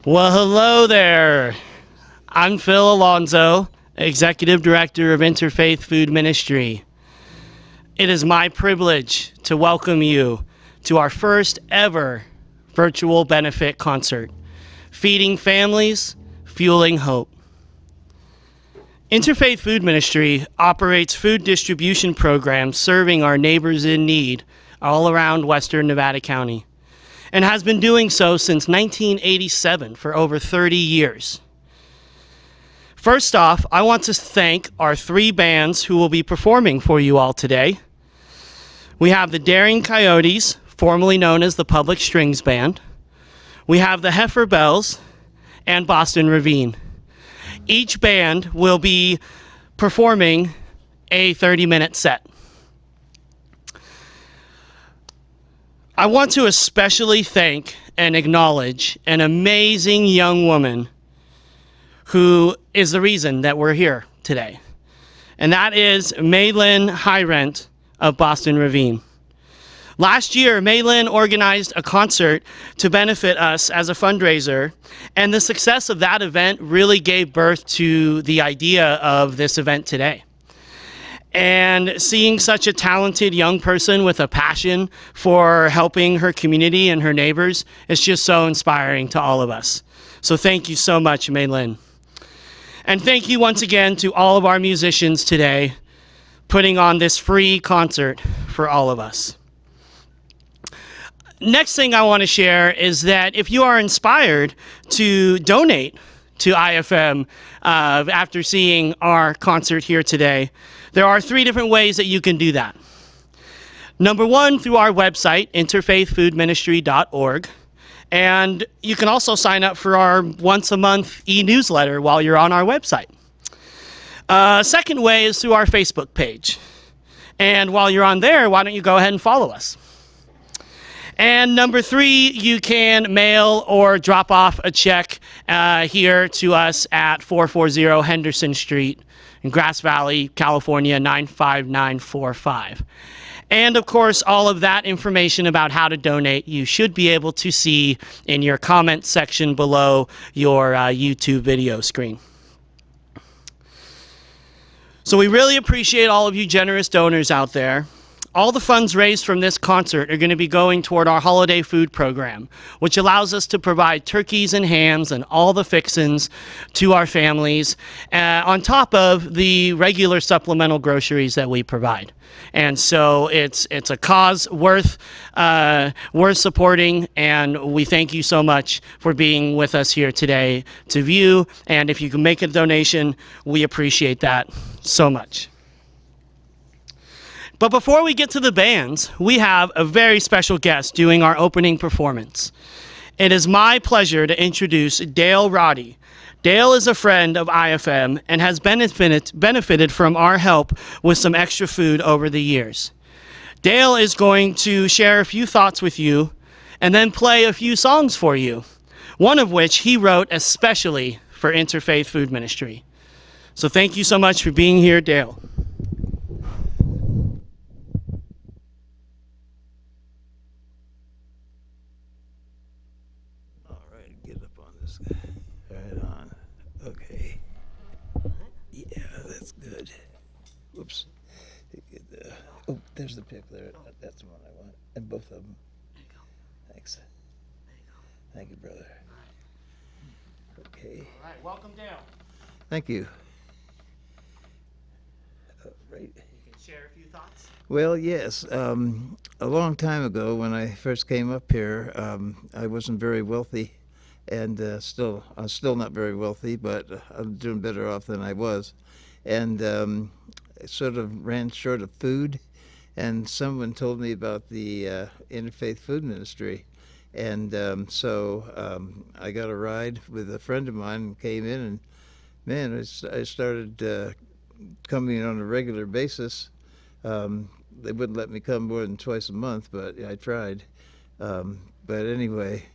Well, hello there. I'm Phil Alonso, Executive Director of Interfaith Food Ministry. It is my privilege to welcome you to our first ever virtual benefit concert, Feeding Families, Fueling Hope. Interfaith Food Ministry operates food distribution programs serving our neighbors in need all around Western Nevada County, and has been doing so since 1987 for over 30 years. First off, I want to thank our three bands who will be performing for you all today. We have the Daring Coyotes, formerly known as the Public Strings Band. We have the Heifer Belles and Boston Ravine. Each band will be performing a 30-minute set. I want to especially thank and acknowledge an amazing young woman who is the reason that we're here today. And that is Maylin Hyrent of Boston Ravine. Last year, Maylin organized a concert to benefit us as a fundraiser, and the success of that event really gave birth to the idea of this event today. And seeing such a talented young person with a passion for helping her community and her neighbors is just so inspiring to all of us. So thank you so much, Maylin. And thank you once again to all of our musicians today putting on this free concert for all of us. Next thing I want to share is that if you are inspired to donate to IFM after seeing our concert here today, there are three different ways that you can do that. Number one, through our website, interfaithfoodministry.org. And you can also sign up for our once-a-month e-newsletter while you're on our website. Second way is through our Facebook page. And while you're on there, why don't you go ahead and follow us? And number three, you can mail or drop off a check here to us at 440 Henderson Street in Grass Valley, California, 95945. And of course, all of that information about how to donate, you should be able to see in your comment section below your YouTube video screen. So we really appreciate all of you generous donors out there. All the funds raised from this concert are going to be going toward our holiday food program, which allows us to provide turkeys and hams and all the fixins to our families, on top of the regular supplemental groceries that we provide. And so it's a cause worth supporting, and we thank you so much for being with us here today to view. And if you can make a donation, we appreciate that so much. But before we get to the bands, we have a very special guest doing our opening performance. It is my pleasure to introduce Dale Roddy. Dale is a friend of IFM and has benefited from our help with some extra food over the years. Dale is going to share a few thoughts with you and then play a few songs for you, one of which he wrote especially for Interfaith Food Ministry. So thank you so much for being here, Dale. Whoops. Oh, there's the pick there. That's the one I want. And both of them. There you go. Thanks. There you go. Thank you, brother. Okay. All right, welcome, Dale. Thank you. Right. You can share a few thoughts? Well, yes. A long time ago when I first came up here, I wasn't very wealthy, and I'm still not very wealthy, but I'm doing better off than I was. And sort of ran short of food, and someone told me about the Interfaith Food Ministry, and so I got a ride with a friend of mine and came in, and man, I started coming on a regular basis. They wouldn't let me come more than twice a month, but I tried. But anyway,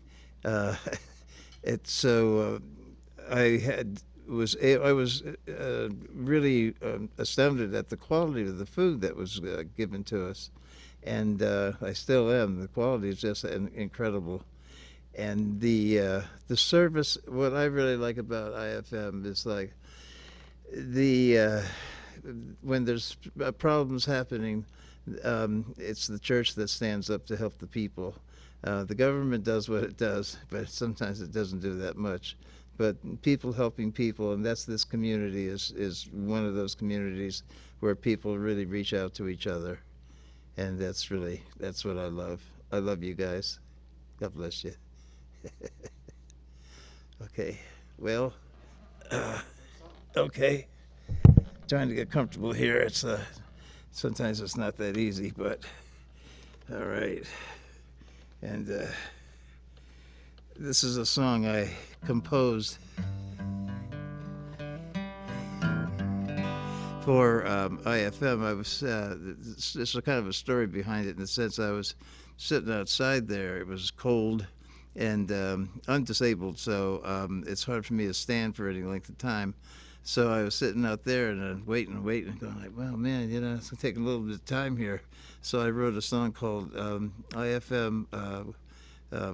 it's so I was really astounded at the quality of the food that was given to us, and I still am. The quality is just incredible. And the service. What I really like about IFM is like the when there's problems happening, it's the church that stands up to help the people. The government does what it does, but sometimes it doesn't do that much. But people helping people, and that's this community is one of those communities where people really reach out to each other, and that's what I love. I love you guys. God bless you. Okay, well, uh, okay. Trying to get comfortable here. It's sometimes it's not that easy, but all right. And this is a song I composed for IFM. I was there's a kind of a story behind it in the sense I was sitting outside there. It was cold, and I'm disabled, so it's hard for me to stand for any length of time. So I was sitting out there and waiting, going like, well, man, it's gonna take a little bit of time here. So I wrote a song called IFM uh,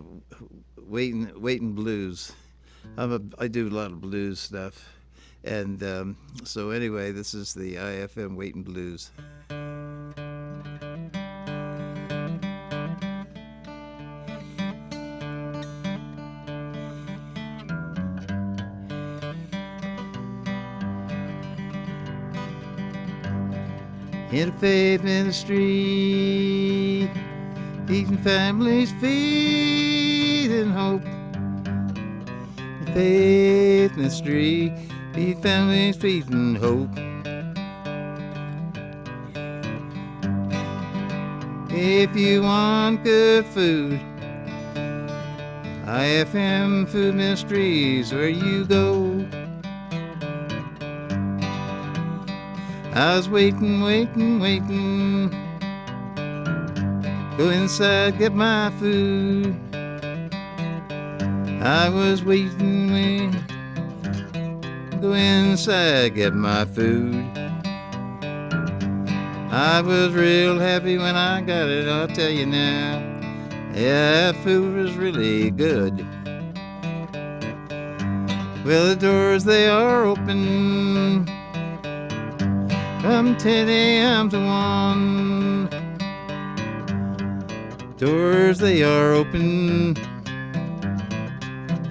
Waiting Blues. I do a lot of blues stuff. And so anyway, this is the IFM Waiting Blues. Interfaith Ministry, feeding families, feeding hope. Interfaith Ministry, feeding families, feeding hope. If you want good food, IFM Food Ministries where you go. I was waiting. Go inside, get my food. I was waiting. Go inside, get my food. I was real happy when I got it, I'll tell you now. Yeah, that food was really good. Well, the doors, they are open from 10 a.m. to 1. Doors, they are open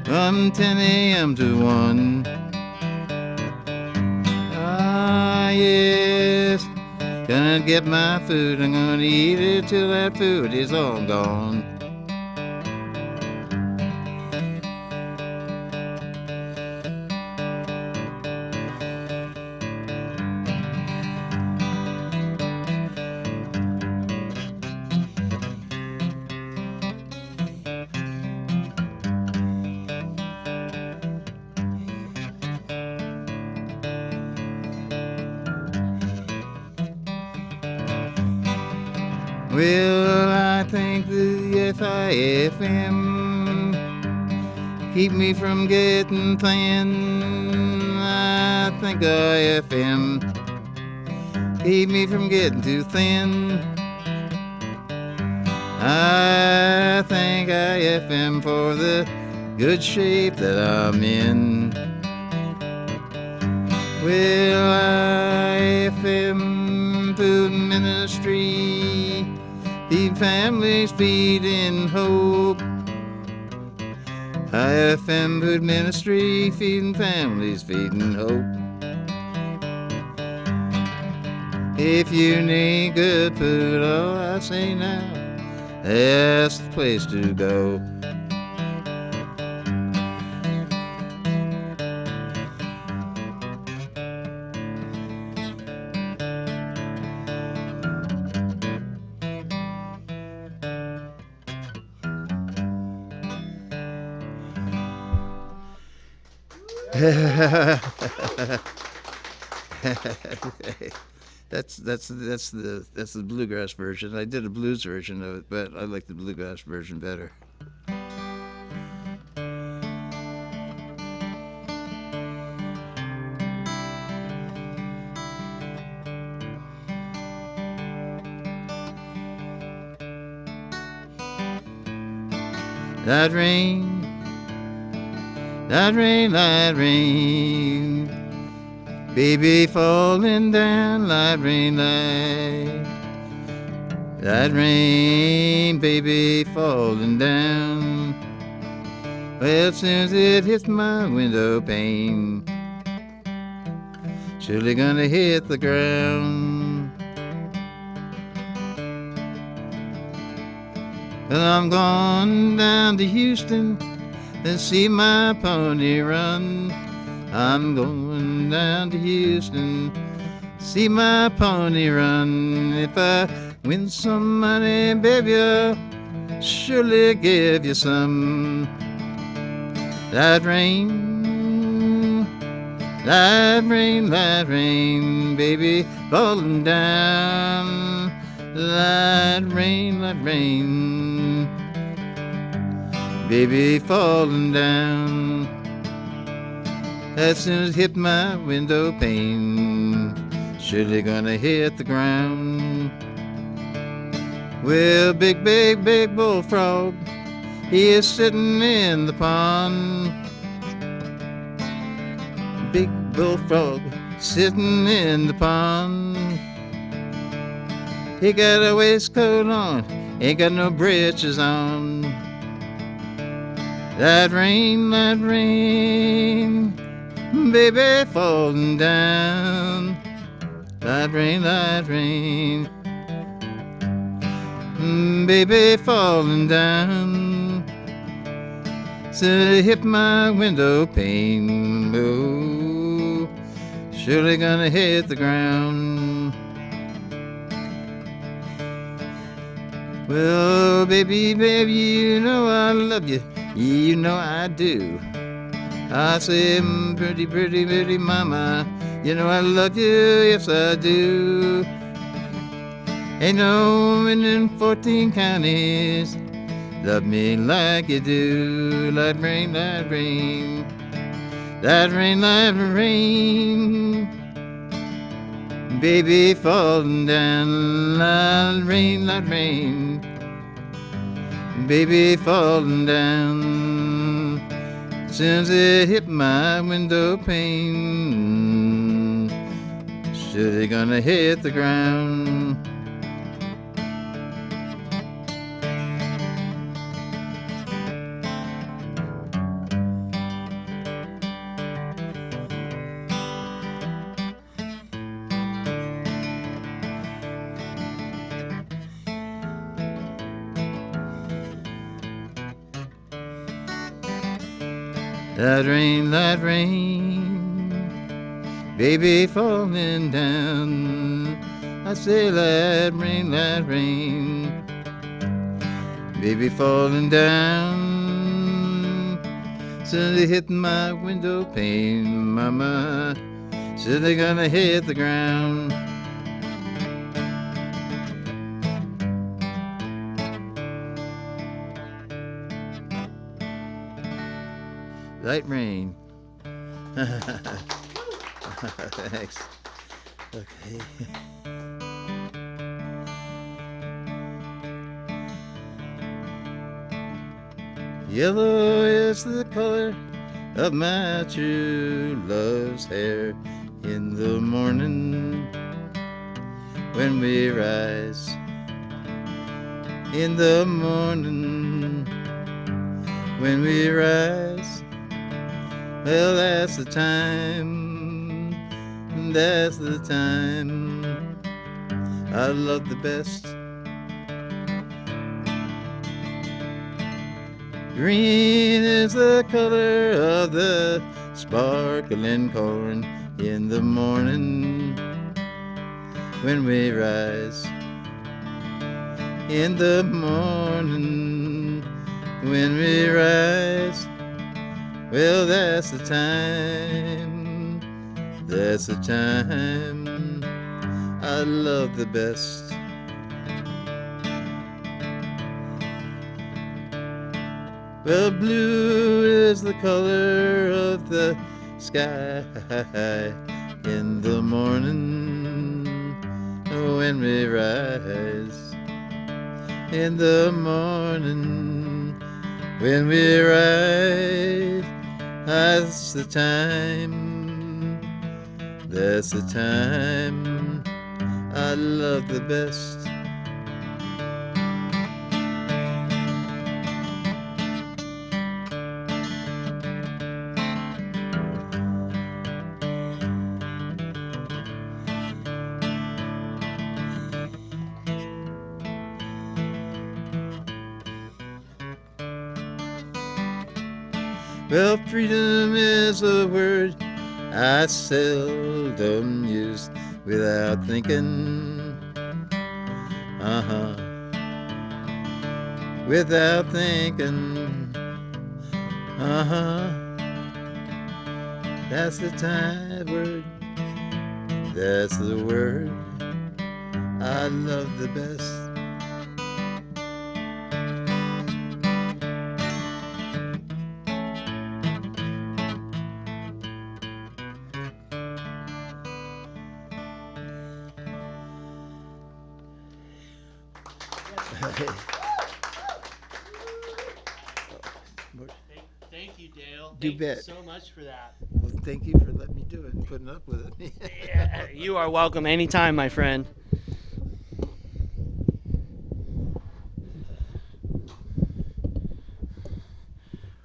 from 10 a.m. to 1. Ah, yes, gonna get my food. I'm gonna eat it till that food is all gone. Well, I think the FIFM keep me from getting thin. I think IFM keep me from getting too thin. I thank IFM for the good shape that I'm in. Well, IFM Food Ministry, feed families, feeding hope. IFM Food Ministry, feeding families, feeding hope. If you need good food, all I say now, that's the place to go. That's the bluegrass version. I did a blues version of it, but I like the bluegrass version better. light rain, light rain, light rain, baby falling down, light rain, light rain, baby falling down. Well, soon as it hits my window pane, surely gonna hit the ground. Well, I'm going down to Houston and see my pony run. I'm going down to Houston, see my pony run. If I win some money, baby, I'll surely give you some. Light rain, light rain, light rain, baby falling down. Light rain, baby falling down. As soon as it hit my window pane, surely gonna hit the ground. Well, big, big, big bullfrog, he is sitting in the pond. Big bullfrog sitting in the pond. He got a waistcoat on, ain't got no breeches on. Light rain, baby falling down. Light rain, baby falling down. So it hit my window pane, oh, surely gonna hit the ground. Well, baby, baby, you know I love you, you know I do. I say, pretty, pretty, pretty mama, you know I love you, yes I do. Ain't no woman in 14 counties love me like you do. Light rain, light rain, light rain, light rain, baby falling down. Light rain, baby falling down. As soon as it hit my window pane, surely gonna hit the ground. Light rain, baby falling down. I say light rain, baby falling down. Soon they hit my window pane, mama, so they're gonna hit the ground. Light rain. Thanks. Okay. Yellow is the color of my true love's hair. In the morning when we rise, in the morning when we rise, well, that's the time, that's the time I love the best. Green is the color of the sparkling corn. In the morning when we rise, in the morning when we rise, well, that's the time, that's the time I love the best. Well, blue is the color of the sky. In the morning when we rise, in the morning when we ride, that's the time, that's the time I love the best. Well, freedom is a word I seldom use without thinking. Without thinking. That's the time word. That's the word I love the best. Thank you, Dale. You Thank bet. you so much for that. Well, thank you for letting me do it and putting up with it. Yeah, you are welcome anytime, my friend.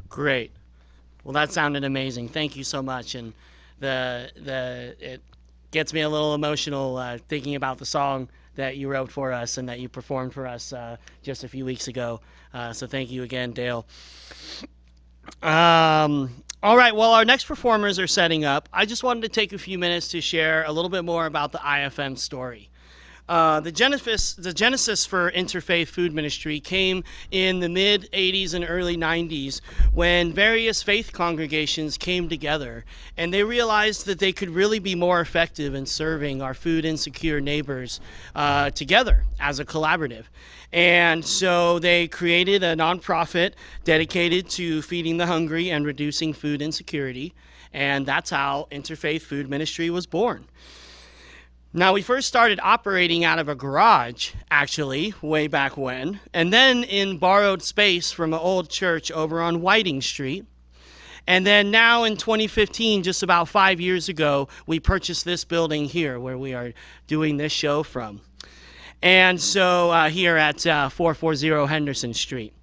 Great. Well, that sounded amazing. Thank you so much. And it gets me a little emotional thinking about the song that you wrote for us and that you performed for us just a few weeks ago. So thank you again, Dale. All right, well, our next performers are setting up. I just wanted to take a few minutes to share a little bit more about the IFM story. The genesis for Interfaith Food Ministry came in the mid 80s and early 90s when various faith congregations came together and they realized that they could really be more effective in serving our food insecure neighbors together as a collaborative. And so they created a nonprofit dedicated to feeding the hungry and reducing food insecurity. And that's how Interfaith Food Ministry was born. Now, we first started operating out of a garage, actually, way back when, and then in borrowed space from an old church over on Whiting Street. And then now in 2015, just about 5 years ago, we purchased this building here where we are doing this show from. And so here at 440 Henderson Street.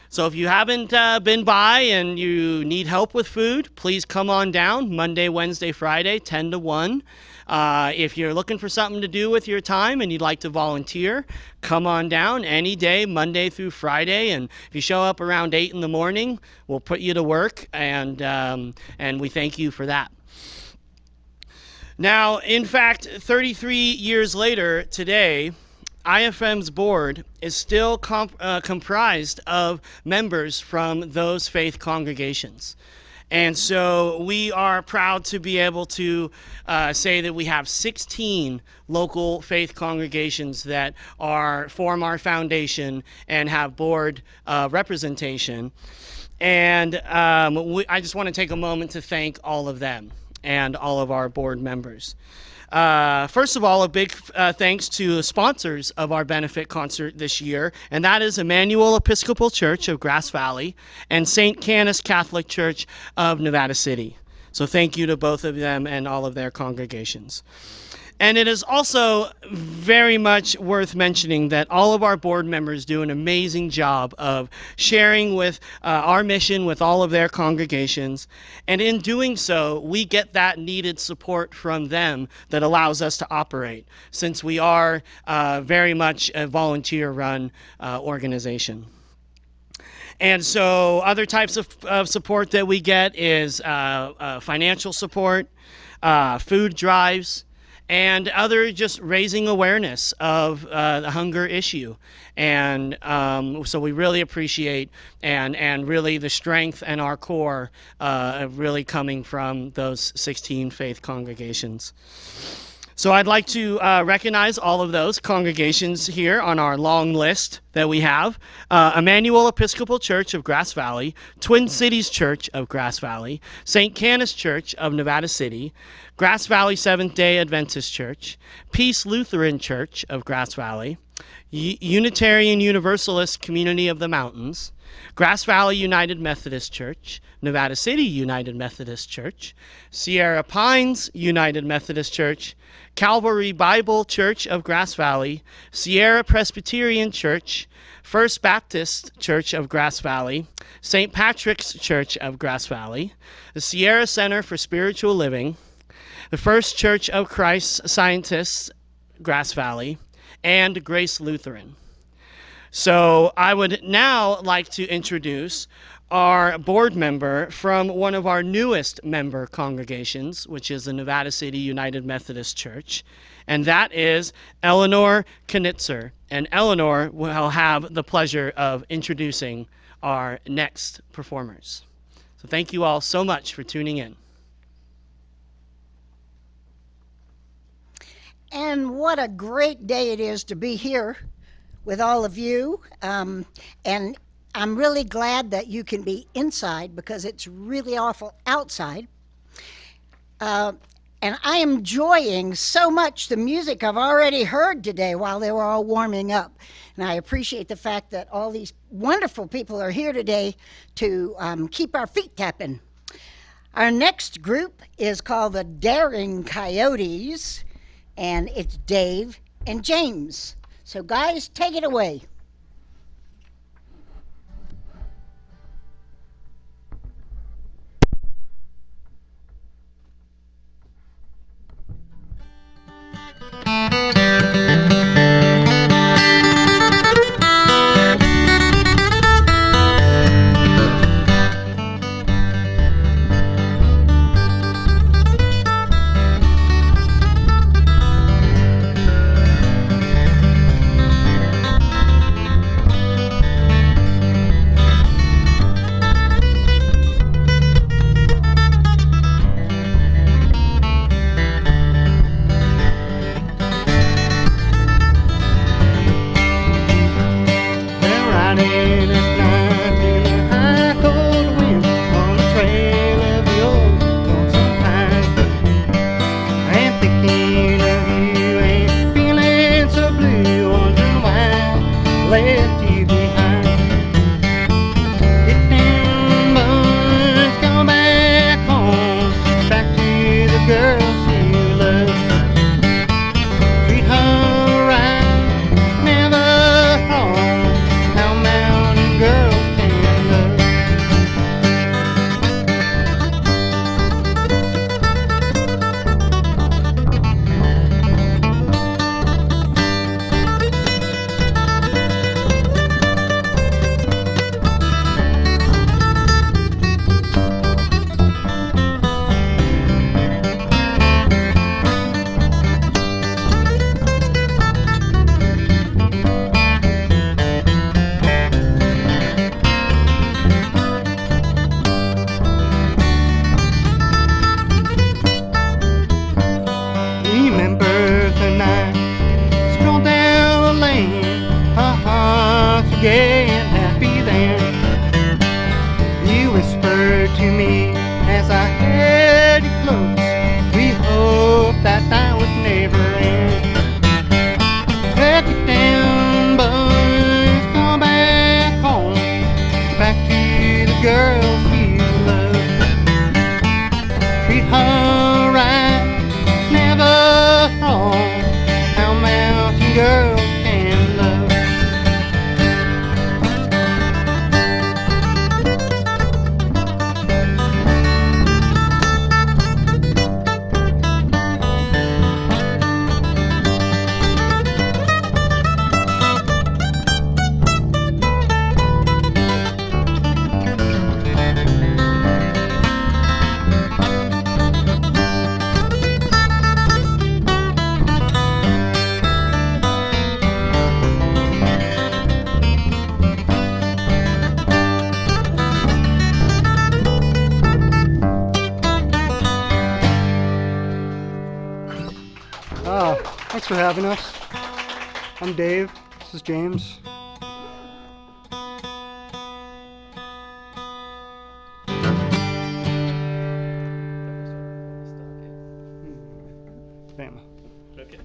So if you haven't been by and you need help with food, please come on down Monday, Wednesday, Friday, 10 to 1. If you're looking for something to do with your time and you'd like to volunteer, come on down any day, Monday through Friday. And if you show up around 8 in the morning, we'll put you to work, and we thank you for that. Now, in fact, 33 years later today, IFM's board is still comprised of members from those faith congregations. And so we are proud to be able to say that we have 16 local faith congregations that form our foundation and have board representation. And I just want to take a moment to thank all of them and all of our board members. First of all, a big thanks to the sponsors of our benefit concert this year, and that is Emmanuel Episcopal Church of Grass Valley and St. Canice Catholic Church of Nevada City. So thank you to both of them and all of their congregations. And it is also very much worth mentioning that all of our board members do an amazing job of sharing with our mission with all of their congregations. And in doing so, we get that needed support from them that allows us to operate, since we are very much a volunteer-run organization. And so other types of support that we get is financial support, food drives, and other just raising awareness of the hunger issue. And so we really appreciate and really the strength and our core really coming from those 16 faith congregations. So I'd like to recognize all of those congregations here on our long list that we have. Emmanuel Episcopal Church of Grass Valley, Twin Cities Church of Grass Valley, St. Canice Church of Nevada City, Grass Valley Seventh-day Adventist Church, Peace Lutheran Church of Grass Valley, Unitarian Universalist Community of the Mountains, Grass Valley United Methodist Church, Nevada City United Methodist Church, Sierra Pines United Methodist Church, Calvary Bible Church of Grass Valley, Sierra Presbyterian Church, First Baptist Church of Grass Valley, St. Patrick's Church of Grass Valley, the Sierra Center for Spiritual Living, the First Church of Christ Scientists, Grass Valley, and Grace Lutheran. So I would now like to introduce our board member from one of our newest member congregations, which is the Nevada City United Methodist Church, and that is Eleanor Knitzer. And Eleanor will have the pleasure of introducing our next performers. So thank you all so much for tuning in. And what a great day it is to be here with all of you. And I'm really glad that you can be inside because it's really awful outside. And I am enjoying so much the music I've already heard today while they were all warming up. And I appreciate the fact that all these wonderful people are here today to keep our feet tapping. Our next group is called the Daring Coyotes, and it's Dave and James. So guys, take it away. Thanks for having us. I'm Dave. This is James. Bam. Okay.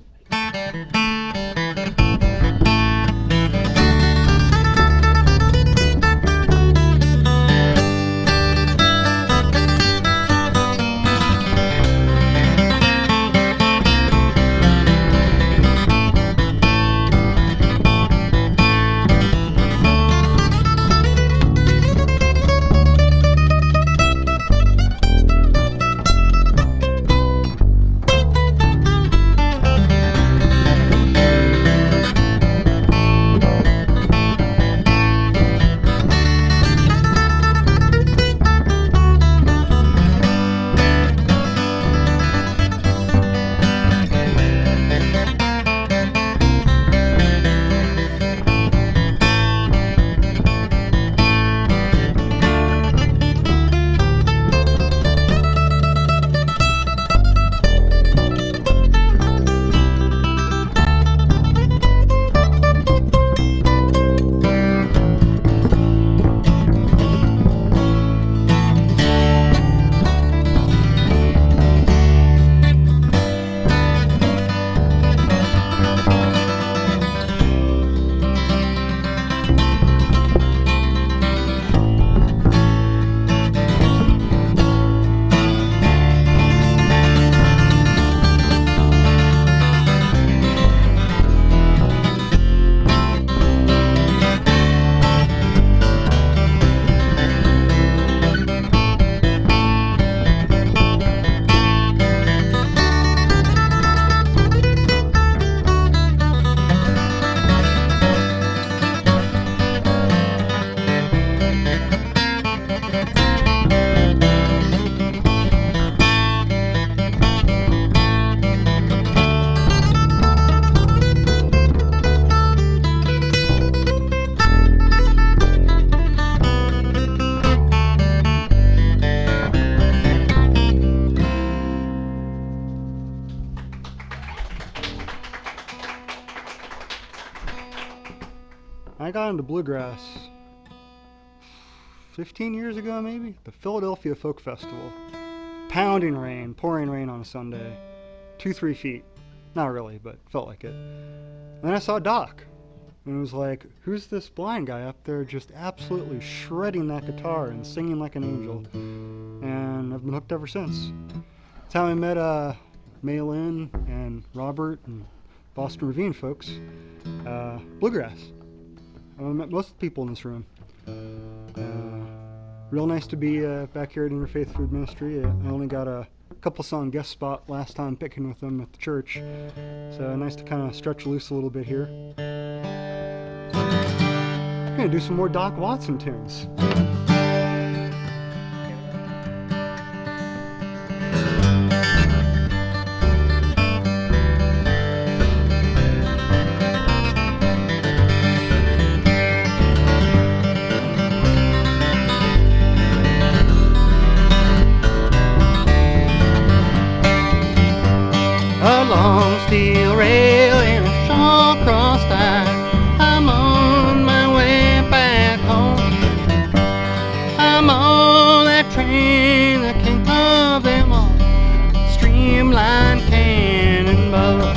got into bluegrass 15 years ago, maybe, the Philadelphia Folk Festival. Pounding rain, pouring rain on a Sunday, 2-3 feet. Not really, but felt like it. And then I saw Doc, and it was like, who's this blind guy up there just absolutely shredding that guitar and singing like an angel? And I've been hooked ever since. That's how I met Maylin and Robert and Boston Ravine folks. Bluegrass. I met most of the people in this room. Real nice to be back here at Interfaith Food Ministry. I only got a couple song guest spot last time picking with them at the church, so nice to kind of stretch loose a little bit here. I'm gonna do some more Doc Watson tunes. A long steel rail and a shawcross tie. I'm on my way back home. I'm on that train, the king of them all, streamlined cannonball.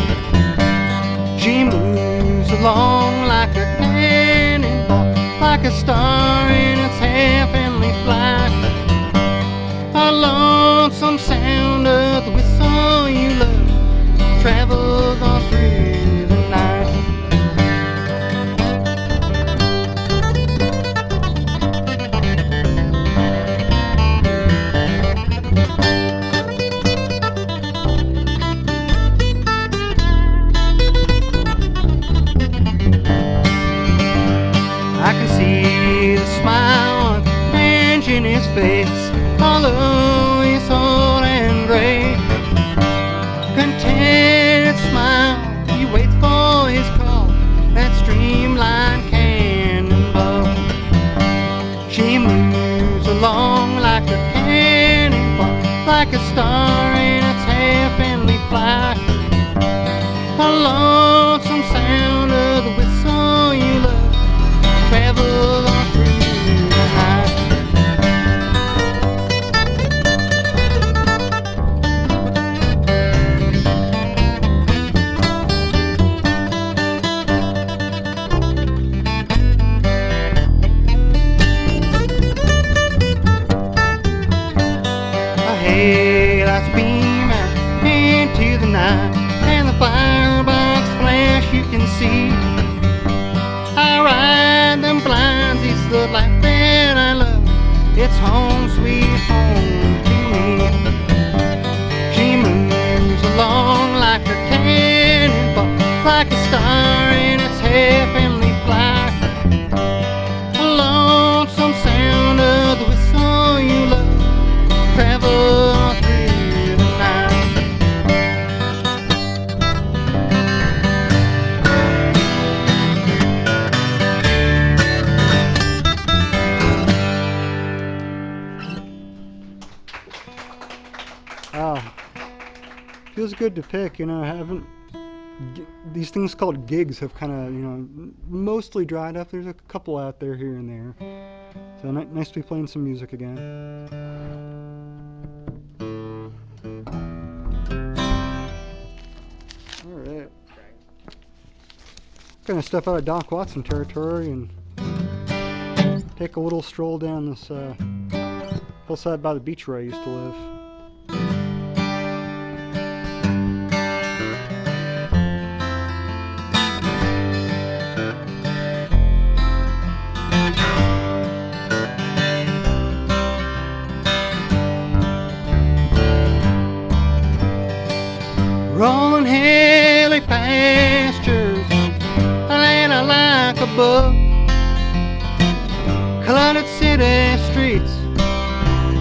She moves along like a cannonball, like a star in its heavenly flight. A lonesome sound of the whistle you love travels on through the night. I can see the smile on the tinge in his face, although he's old and gray. Contented smile, he waits for his call, that streamlined cannonball. She moves along like a cannonball, like a star in its heavenly flight. A lonesome sound of the whistle you love travels on through the night. Headlights beam out into the night, and the firebox flash you can see. I ride them blinds, it's the life that I love. It's home, sweet home to me. She moves along like a cannonball, like a star in its heavenly flight. A lonesome sound of the whistle you love travel through the night. Feels good to pick, you know. These things called gigs have kind of, you know, mostly dried up. There's a couple out there here and there. So nice to be playing some music again. Alright. Gonna step out of Doc Watson territory and take a little stroll down this hillside by the beach where I used to live. Rolling hilly pastures, land I like above, cluttered city streets,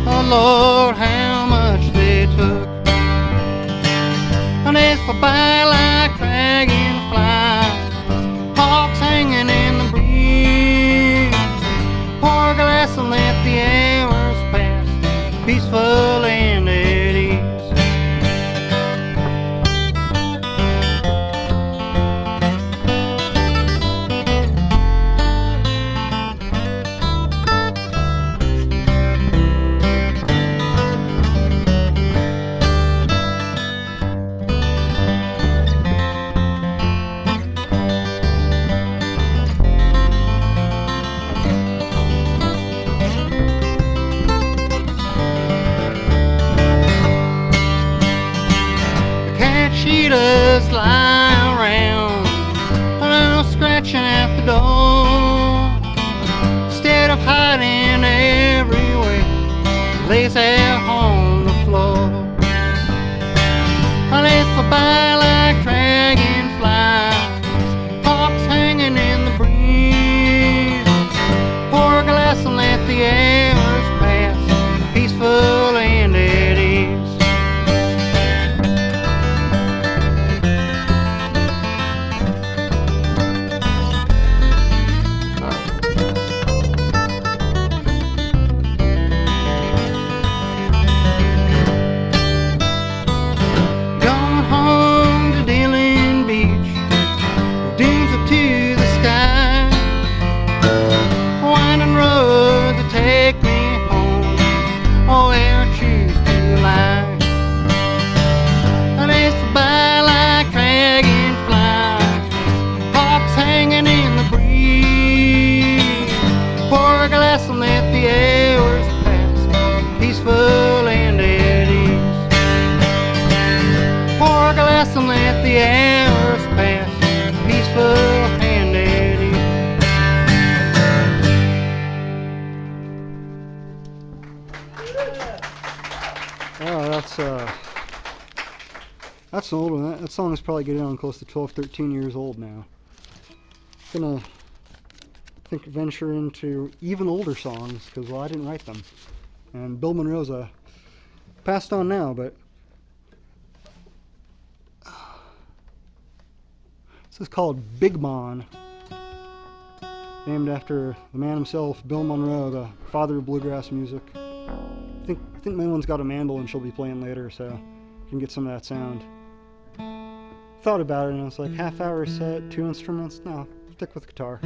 oh Lord, how much they took. And they fly by like dragonflies, hawks hanging in the breeze. Pour a glass and let the hours pass, peaceful and at ease. lie around, a little scratching at the door. Instead of hiding everywhere, lays there on the floor. They fly like dragonflies, hawks hanging in the breeze. Pour a glass and let the hours pass, peaceful and at ease. Take me home, oh, where I choose to lie. They fly like dragonflies, hawks hanging in the breeze. Pour a glass and let the hours pass, peaceful and at ease. Pour a glass and let the hours pass, peaceful and at ease. Oh, that's an old one. That song is probably getting on close to 12, 13 years old now. Gonna venture into even older songs because, well, I didn't write them. And Bill Monroe's passed on now, but this is called Big Mon, named after the man himself, Bill Monroe, the father of bluegrass music. I think Maylyn's got a mandolin she'll be playing later, so you can get some of that sound. Thought about it and I was like, half-hour set, 2 instruments? No, stick with guitar.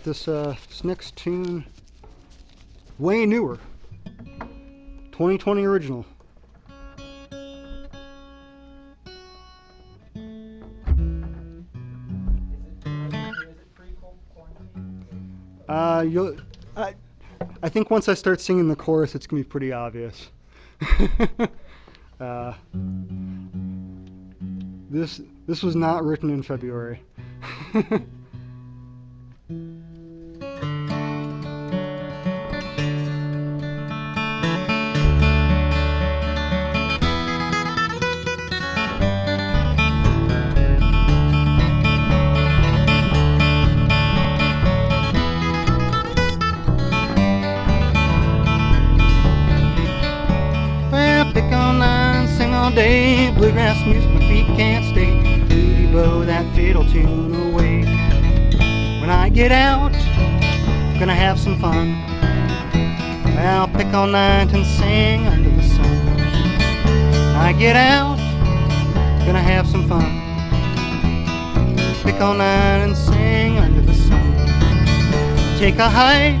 This next tune, way newer, 2020 original. I think once I start singing the chorus, it's gonna be pretty obvious. This was not written in February. Day, bluegrass music, my feet can't stay. Booty blow that fiddle tune away. When I get out, I'm gonna have some fun. I'll pick all night and sing under the sun. I get out, gonna have some fun. Pick all night and sing under the sun. Take a hike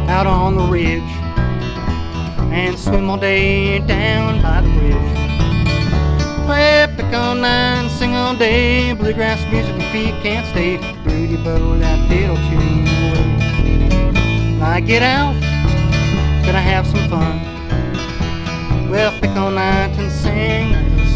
out on the ridge and swim all day down by the bridge. Well, pick all night and sing all day. Bluegrass music, my feet can't stay. Rudy bow that fiddle tune away. When I get out, gonna have some fun. Well, pick all night and sing under the sun.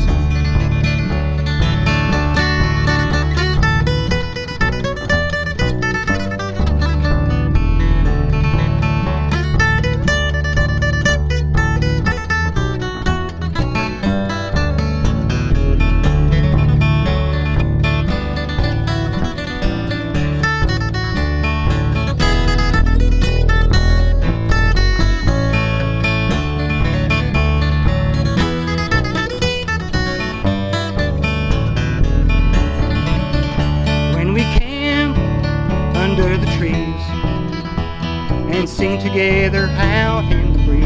Under the trees and sing together out in the breeze.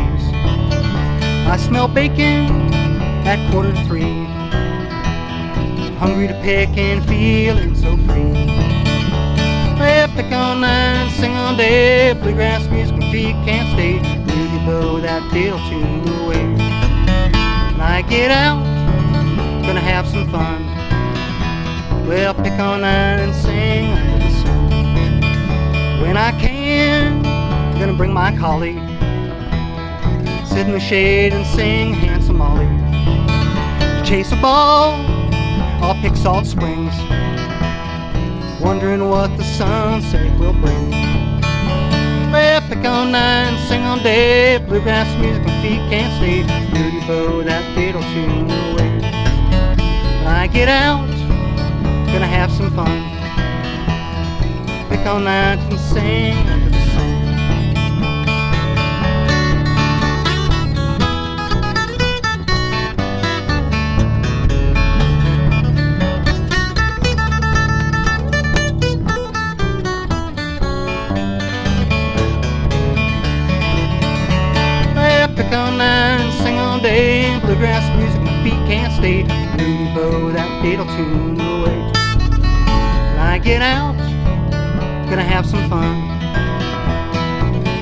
I smell bacon at 2:45, hungry to pick and feeling so free. Well, pick all night, sing all day, bluegrass music, my feet can't stay. Rudy bow that fiddle tune away. When I get out, gonna have some fun. Well, pick all night and sing under the sun. When I can, gonna bring my collie, sit in the shade and sing Handsome Molly. Chase a ball, I'll pick Salt Springs, wondering what the sunset will bring. Well, pick all night and sing all day, bluegrass music, my feet can't stay. Rudy bow that fiddle tune away. When I get out, gonna have some fun. Pick all night and sing under the sun. Well, pick all night and sing all day, bluegrass music, my feet can't stay. Rudy bow that fiddle tune away. When I get out, gonna have some fun.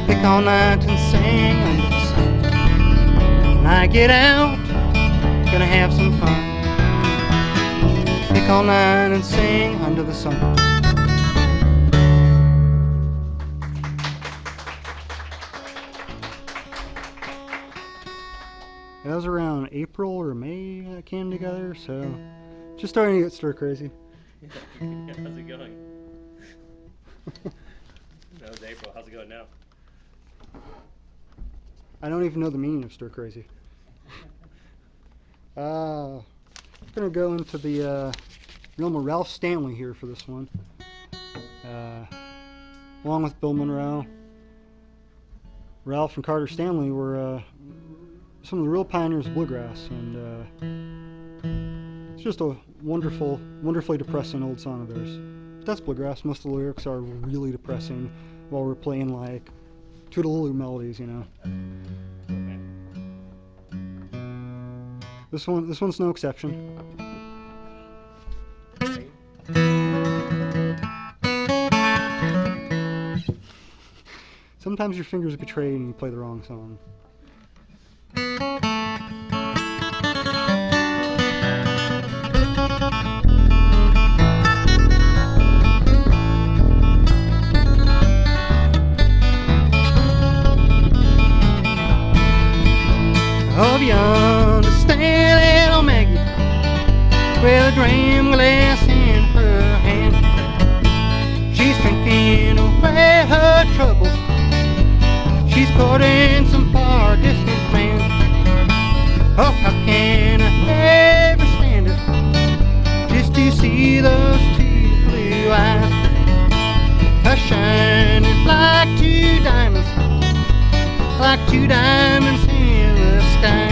Pick all night and sing under the sun. When I get out, gonna have some fun. Pick all night and sing under the sun. That was around April or May that came together, so just starting to get stir crazy. How's it going? That was April. How's it going now? I don't even know the meaning of stir crazy. I'm gonna go into the realm of Ralph Stanley here for this one, along with Bill Monroe. Ralph and Carter Stanley were some of the real pioneers of bluegrass, and it's just a wonderfully depressing old song of theirs. That's bluegrass. Most of the lyrics are really depressing while we're playing like toodaloo melodies, you know. This one's no exception. Sometimes your fingers betray you and you play the wrong song. Hope you understand little Maggie, with a dream glass in her hand. She's drinking away her troubles. She's courting some far distant man. Oh, how can I ever stand it, just to see those two blue eyes shining like two diamonds, in the sky.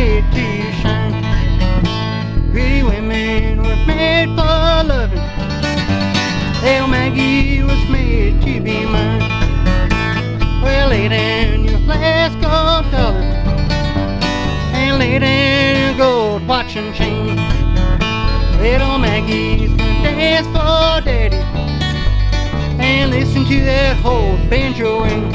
made to shine. Pretty women were made for loving. Little Maggie was made to be mine. Well, lay down your last gold dollar and lay down your gold watch and chain. Little Maggie's gonna dance for Daddy and listen to that old banjo ring.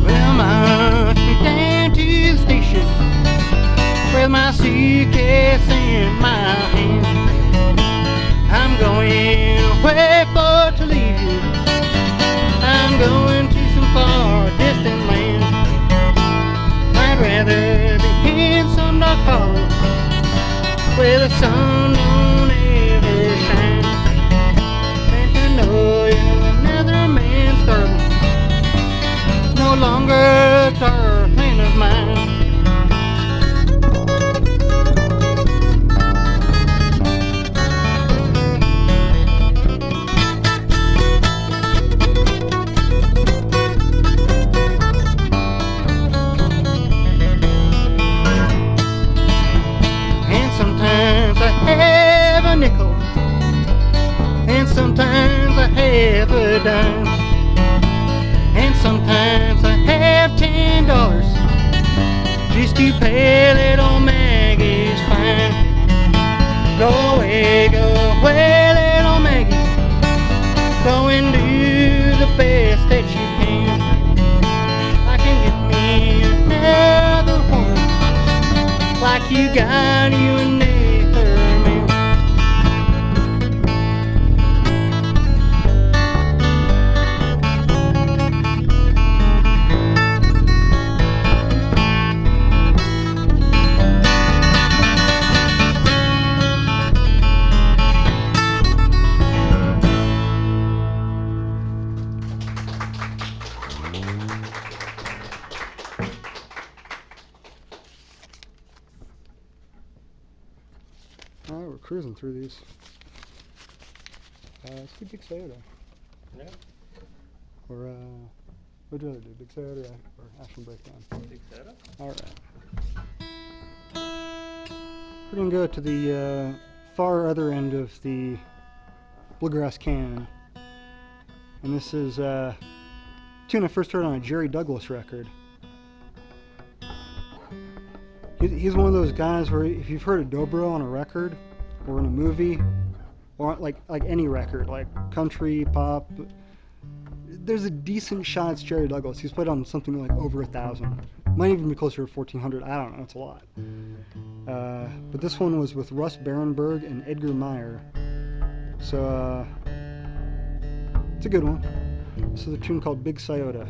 Well, march me down to the station with my suitcase in my hand. I'm going away for to leave you. I'm going to some far distant land. I'd rather be in some dark hollow where the sun don't ever shine than to know you're another man's darling, no longer a darling of mine. Sometimes I have a nickel, and sometimes I have a dime, and sometimes I have $10 just to pay little Maggie's fine. Go away, little Maggie, go and do the best that you can. I can get me another woman like you got you and Nathan, man. All right, we're cruising through these. Let's do Big Soda. Yeah. Or, what'd you rather do, Big Soda or Ashland Breakdown? Big soda? All right. We're going to go to the far other end of the Bluegrass Canyon. And this is a tune I first heard on a Jerry Douglas record. He's one of those guys where if you've heard a dobro on a record or in a movie or like any record, like country, pop, there's a decent shot it's Jerry Douglas. He's played on something like over 1,000. Might even be closer to 1,400. I don't know. It's a lot. But this one was with Russ Barenberg and Edgar Meyer. So it's a good one. This is a tune called Big Scioto.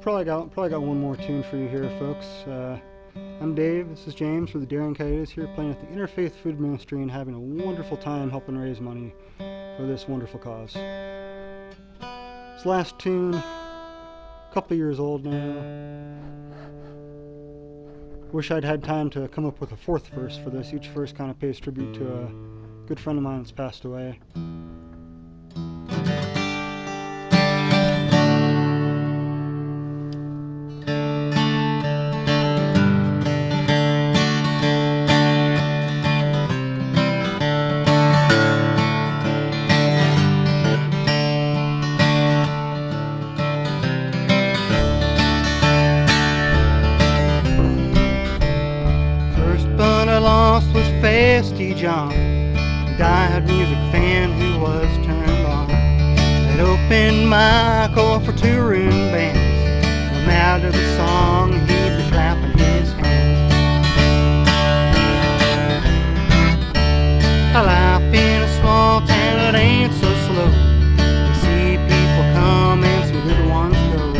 Probably got one more tune for you here, folks. I'm Dave. This is James for the Daring Coyotes here, playing at the Interfaith Food Ministry and having a wonderful time helping raise money for this wonderful cause. This last tune, a couple years old now. Wish I'd had time to come up with a fourth verse for this. Each verse kind of pays tribute to a good friend of mine that's passed away. John, a diehard music fan who was turned on. That opened mic for touring bands. No matter the song, he'd be clapping his hands. A life in a small town that ain't so slow. You see people come and some good ones go.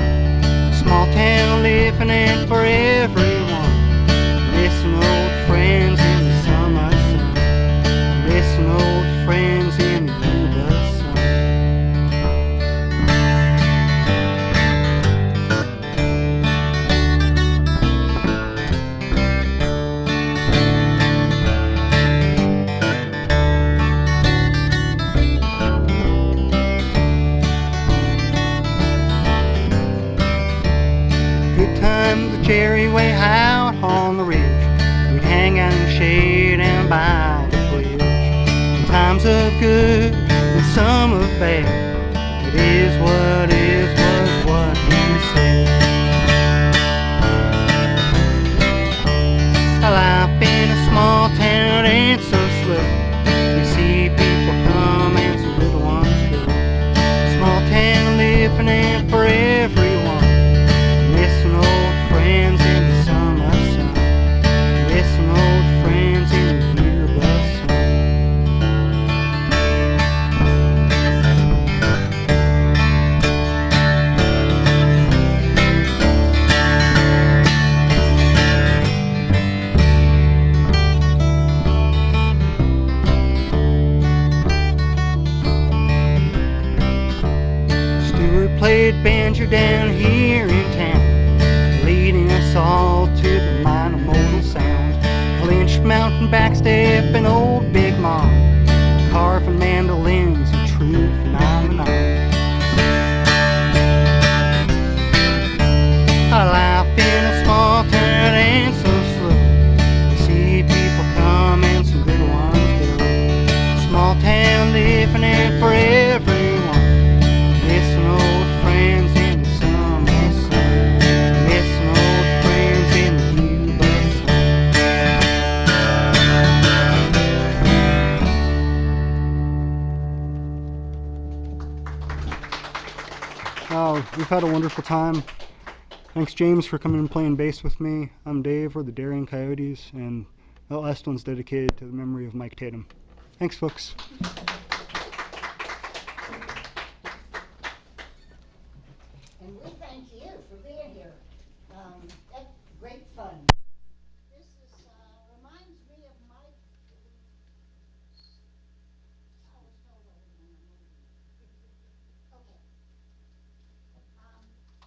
Small town living ain't for everyone. Missing old friends in the summer sun. Missing old friends in the sun. Good times the cherry way out on the ridge. We'd hang out in the shade and by the bridge. Times of good and some of bad. It is what is was what he said. A life in a small town ain't so slow. You see people come and some good ones go. Small town living ain't for everyone. Missing old friends in the summer sun. Missing old friends in the yearbook sun. Stewart played banjo down here in town, leading us all to the minor modal sound. Lynch mountain backstep and old Big Mom, carving mandolins, a true phenomenon. A life in a small town ain't so slow. You see people come and some good ones go. Small town living ain't for everyone. Missing old friends in the summer sun. Missing old friends in the yearbook sun. Oh, we've had a wonderful time. Thanks, James, for coming and playing bass with me. I'm Dave, we're the Daring Coyotes, and that last one's dedicated to the memory of Mike Tatum. Thanks, folks. And we thank you for being here. That's great fun. This is, reminds me of Mike. I was told already. Okay.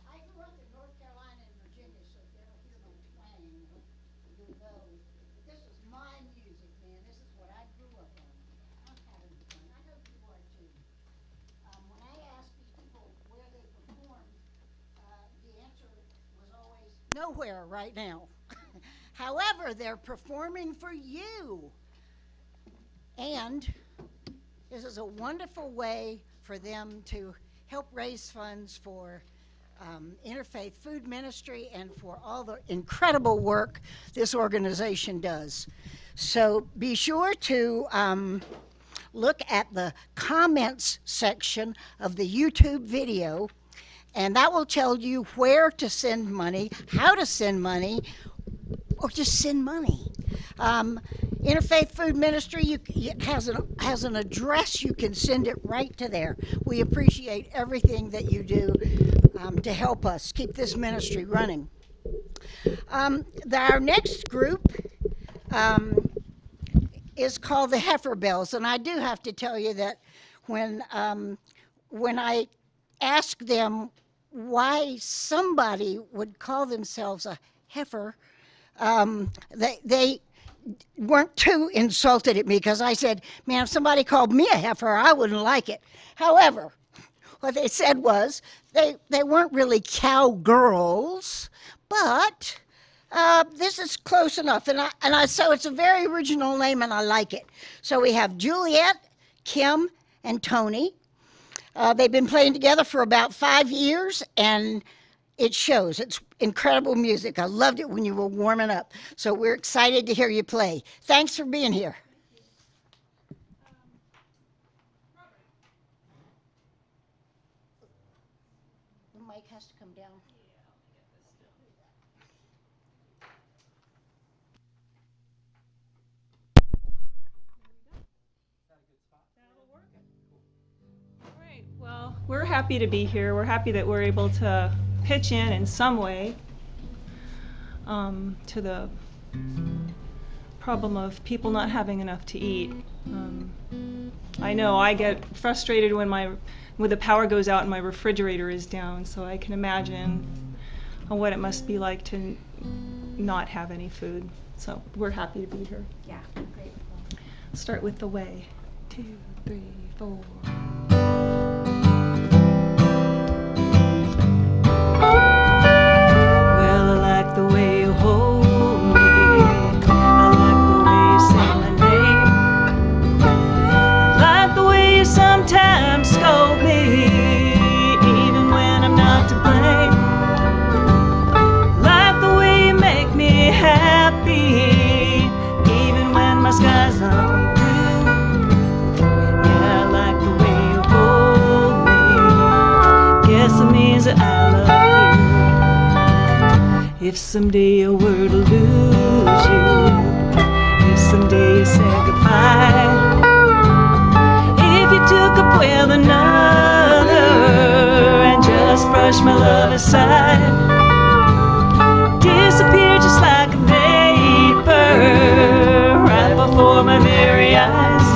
I grew up in North Carolina and Virginia, so if you ever hear my twang, you'll know. But this is my music, man. This is what I grew up on. I'm having fun. I hope you are too. When I asked these people where they performed, the answer was always nowhere right now. However, they're performing for you. And this is a wonderful way for them to help raise funds for Interfaith Food Ministry and for all the incredible work this organization does. So be sure to look at the comments section of the YouTube video, and that will tell you where to send money, how to send money, or just send money. Interfaith Food Ministry has an address. You can send it right to there. We appreciate everything that you do to help us keep this ministry running. Our next group is called the Heifer Belles, and I do have to tell you that when I asked them why somebody would call themselves a heifer, they weren't too insulted at me, because I said, man, if somebody called me a heifer, I wouldn't like it. However, what they said was they weren't really cowgirls, but this is close enough. So it's a very original name, and I like it. So we have Juliet, Kim, and Tony. They've been playing together for about 5 years, and it shows. It's incredible music. I loved it when you were warming up. So we're excited to hear you play. Thanks for being here. The mic has to come down. Well, we're happy to be here. We're happy that we're able to pitch in some way to the problem of people not having enough to eat. I know I get frustrated when the power goes out and my refrigerator is down, so I can imagine what it must be like to not have any food. So we're happy to be here. Yeah, great. Start with the way. 2, 3, 4. Well, I like the way you hold me. I like the way you say my name. I like the way you sometimes scold me, even when I'm not to blame. I like the way you make me happy, even when my skies aren't blue. Yeah, I like the way you hold me. Guess it means that I love you. If someday I were to lose you, if someday you said goodbye, if you took up with another and just brushed my love aside, disappeared just like a vapor right before my very eyes,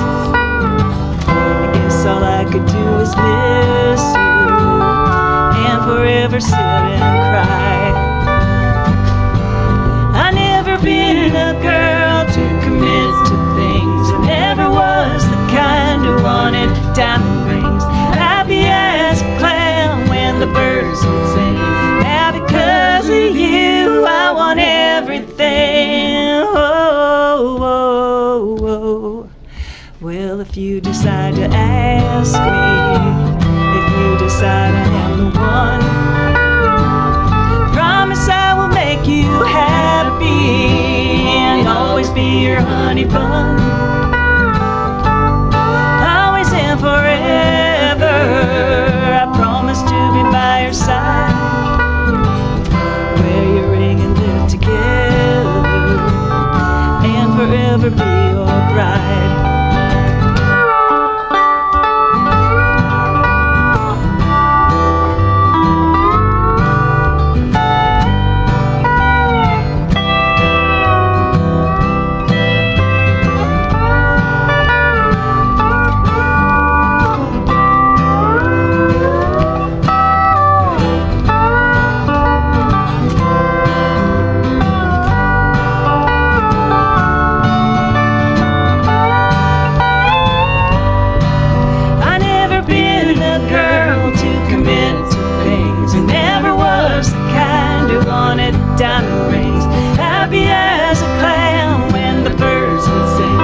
I guess all I could do is miss you and forever sit and cry. I never been a girl to commit to things. I never was the kind who wanted diamond rings. Happy as a clown when the birds would sing. Now because of you, I want everything. Oh, oh, oh. Well, if you decide to ask me, if you decide I am the one, promise I will make you happy and always be your honey bun. Always and forever, I promise to be by your side. Wear your ring and live together and forever be your bride. Diamond rings, happy as a clown when the birds would sing.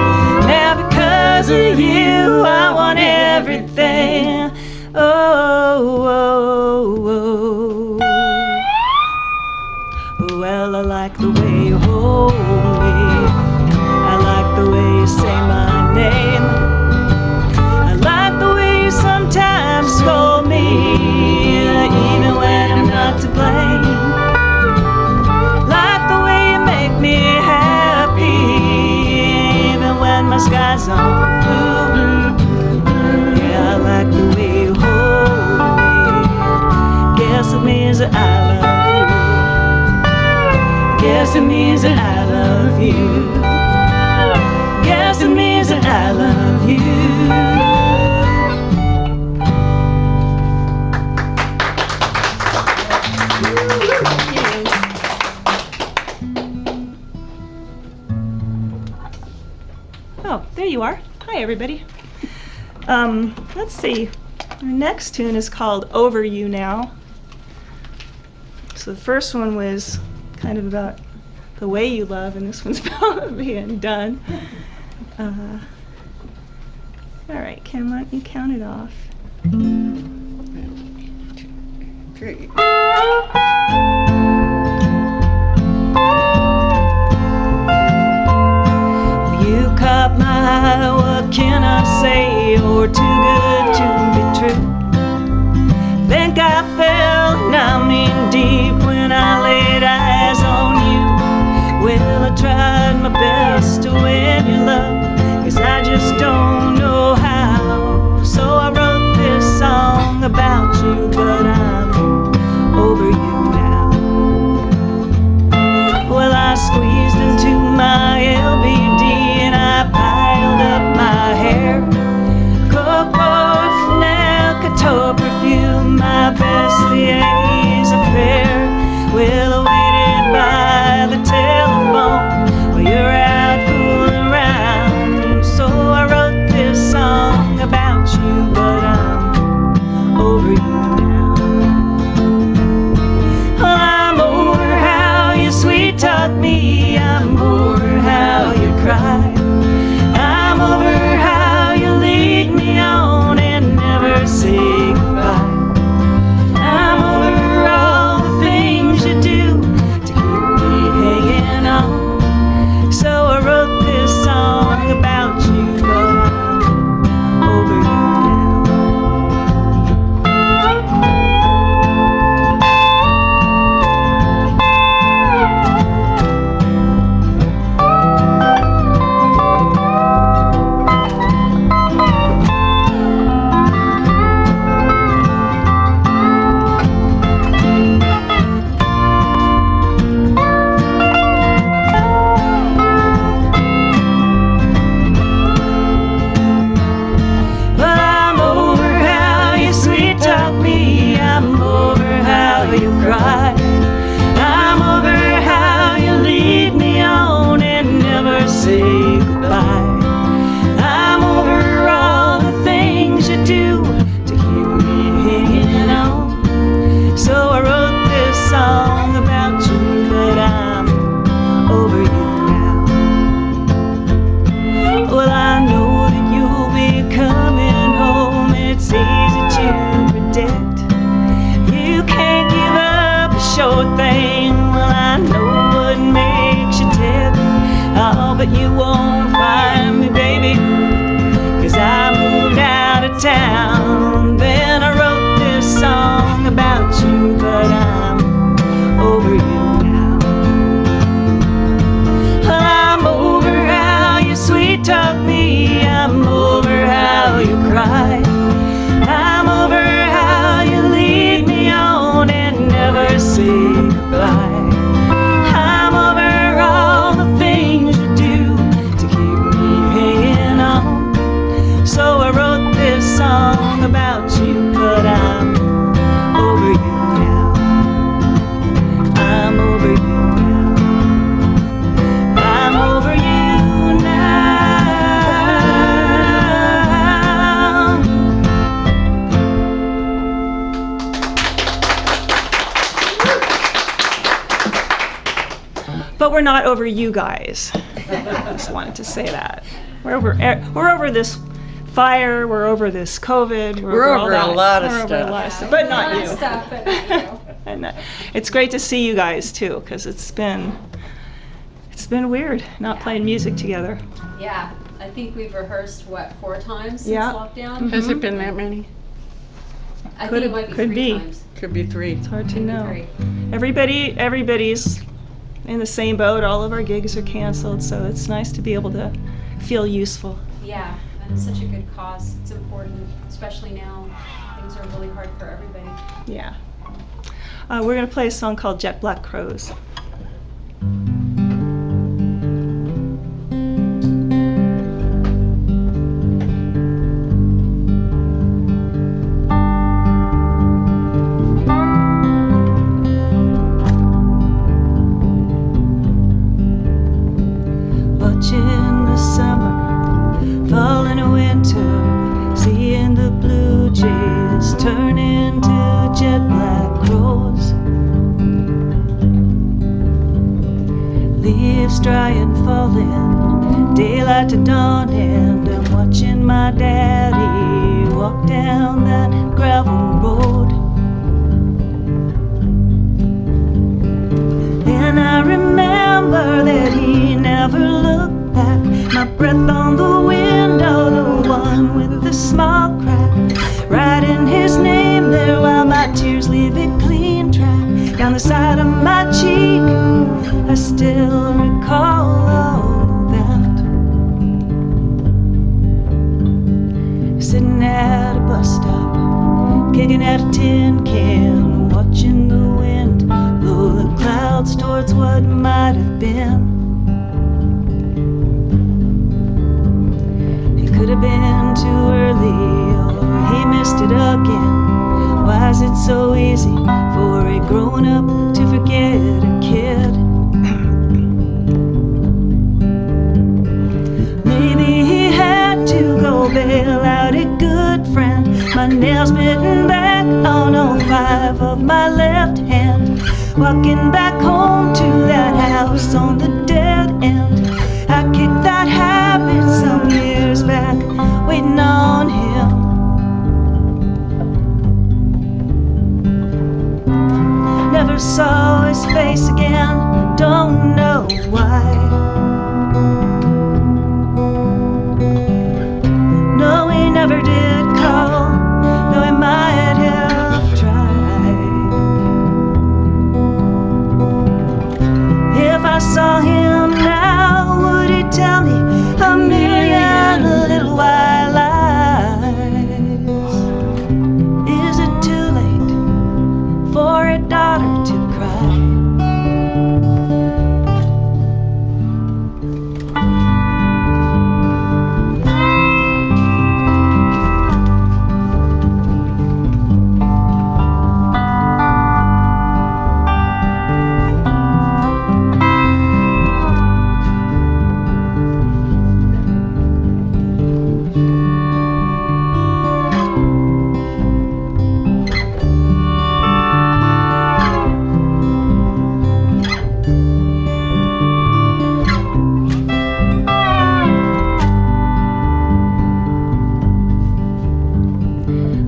Now because of you, I want everything. Oh, oh, oh. Well, I like the way you hold me. I like the way you say my name. I like the way you sometimes scold me, even when I'm not to blame. Me happy, means that I love you. Guess it means that I love you. Guess it means that I love you. Oh, there you are. Hi, everybody. Let's see. Our next tune is called Over You Now. So the first one was kind of about the way you love, and this one's about being done. All right, Kim, why don't you count it off? 1, 2, 3. You caught my eye, what can I say? You're too good to be true. Think I fell, and I mean deep, when I laid eyes on you. Well, I tried my best to win your love, 'cause I just don't know how. So I wrote this song about you, but I'm over you now. Well, I squeezed into my LBD and I piled up my hair. Cocoa, Chanel, Couture perfume, my Bestier's affair. Well, I waited by the telephone while you're out fooling around. So I wrote this song about you, but I'm over you now. Well, I'm over how you sweet talk me. I'm over how you cry. I'm over how you lead me on and never say goodbye. I'm over all the things you do to keep me hanging on. So I wrote this song about you, but I'm over you town. Then I wrote this song about you, but I'm over you now. I'm over how you sweet talk me. I'm over how you cry. I'm over how you lead me on and never say goodbye. I'm over all the things you do to keep me hanging on. So I wrote this song about you, but I'm over you now. I'm over you now. I'm over you now. But we're not over you guys. I just wanted to say that. We're over this fire, we're over this COVID, we're over a lot of We're over a lot of stuff, but not you. And it's great to see you guys too, because it's been weird not playing music together. Yeah, I think we've rehearsed, 4 times since Yeah. lockdown? Has it been that many? I Could think it have- might be could 3 be. times. Could be 3. It's hard to Maybe know. 3. Everybody's in the same boat. All of our gigs are canceled, so it's nice to be able to feel useful. Yeah, and it's such a good cause. It's important, especially now. Things are really hard for everybody. Yeah. We're going to play a song called Jet Black Crows. Watching the summer fall into winter, seeing the blue jays turn into jet black crows. Leaves dry and falling, daylight to dawn, and I'm watching my daddy walk down that gravel road. And I remember that he never looked back. My breath on the window, the one with the small crack, writing his name there while my tears leave a clean track down the side of my cheek. I still recall all that. Sitting at a bus stop, kicking at a tin can, watching the wind blow the clouds towards what might have been. It could have been too early, or he missed it again. Why is it so easy for a grown-up to forget a kid? Maybe he had to go bail out a good friend. My nails bitten back on all 5 of my left hand. Walking back home to that house on the dead end. I kicked that habit some years back, waiting on him. Never saw his face again, don't know why. No, he never did call, though he might have tried. If I saw him now, would he tell me a million little white lies? Is it too late for a daughter to cry?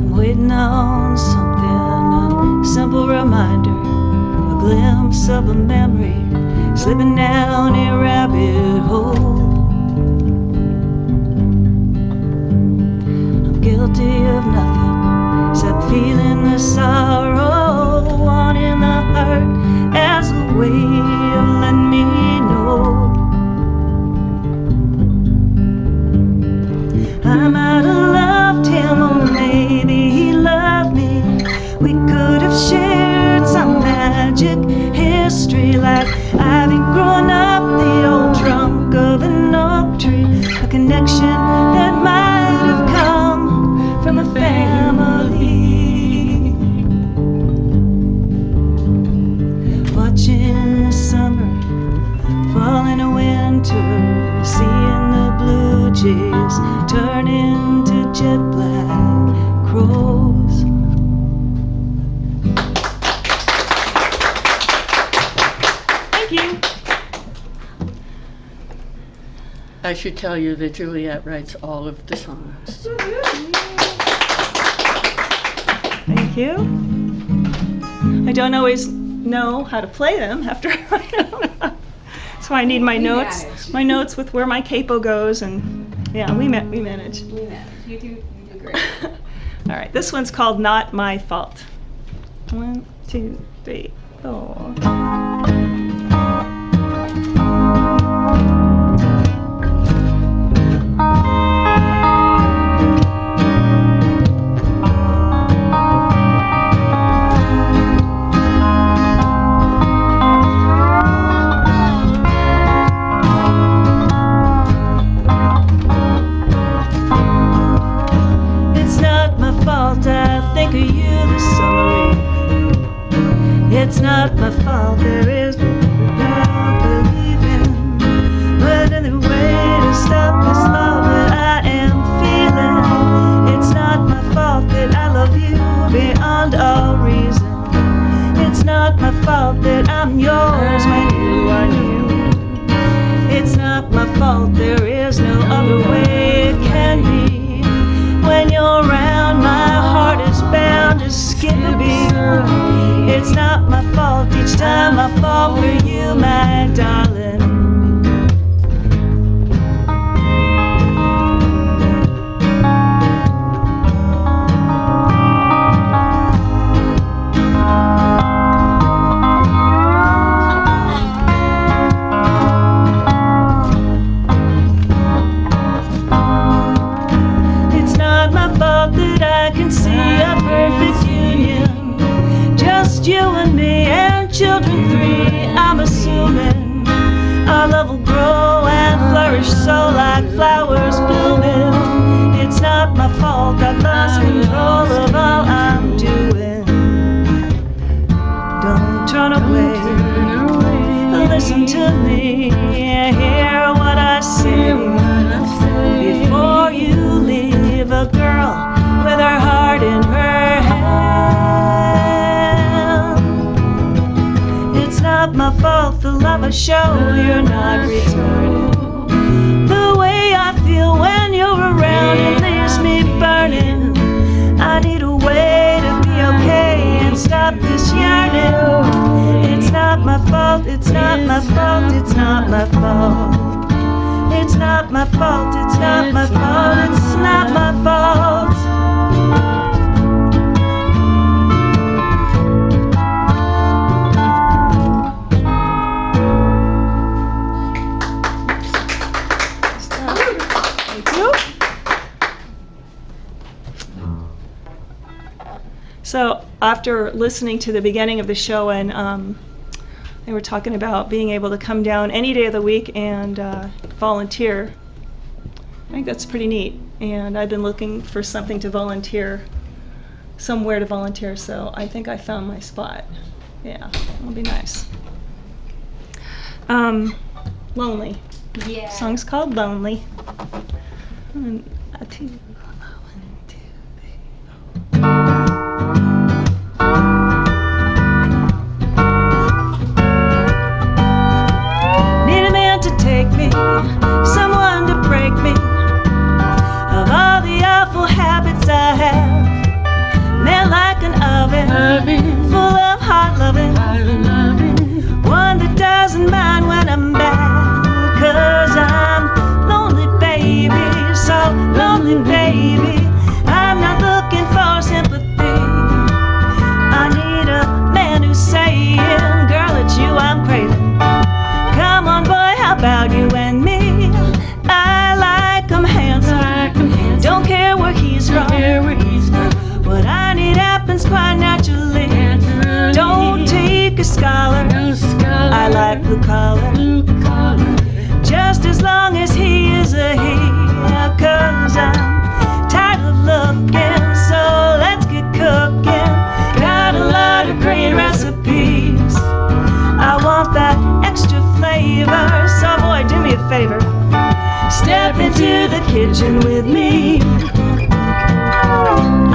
Waiting on something, a simple reminder, a glimpse of a memory, slipping down a rabbit hole. I'm guilty of nothing except feeling the sorrow, wanting the hurt as a way of letting me know I might have loved him, or maybe he loved me. We could have shared some magic history, like ivy growing up the old trunk of an oak tree, a connection that might have come from a family. Watching the summer fall into winter, seeing the blue jays turn into jet black crows. Thank you. I should tell you that Juliet writes all of the songs. Thank you. I don't always know how to play them after so I need my notes. manage. My notes with where my capo goes, and yeah, we manage. We manage. You do great. All right, this one's called Not My Fault. 1, 2, 3, 4. It's not my fault there is no believing, but another way to stop this love that I am feeling. It's not my fault that I love you beyond all reason. It's not my fault that I'm yours when you are new. It's not my fault there is no other way it can be. When you're around, my heart is bound to skip a beat. It's not my fault each time I fall for you, my darling. It's not my fault that I can see a perfect union, just you and me and children 3. I'm assuming our love will grow and flourish so like flowers blooming. It's not my fault I've lost control of all I'm doing. Don't turn away, listen to me, hear what I say. Before you leave, a girl with her heart in her hand. It's not my fault the love I show you're not returning. The way I feel when you're around, it leaves me burning. I need a way to be okay and stop this yearning. It's not my fault, it's not my fault, it's not my fault. It's not my fault, it's not my fault, it's not my fault. Thank you. So after listening to the beginning of the show, and they were talking about being able to come down any day of the week and volunteer, I think that's pretty neat. And I've been looking for something to volunteer, somewhere to volunteer, so I think I found my spot. Yeah, it'll be nice. Lonely. Yeah. Song's called Lonely. And a two. Need a man to take me, someone to break me of all the awful habits I have. Man like an oven, full of hot loving, one that doesn't mind when I'm bad. 'Cause I'm lonely, baby, so lonely, baby. I'm not looking for sympathy. I need a man who's saying, girl, it's you I'm craving. Come on, boy, how about you and me? I like him handsome, don't care where he's from. What I need happens quite naturally. Don't take a scholar, I like blue collar. Just as long as he is a he. 'Cause I'm tired of looking, so let's get cooking. Got a lot of great recipes. I want that extra flavor, so boy, do me a favor. Step into the kitchen with me.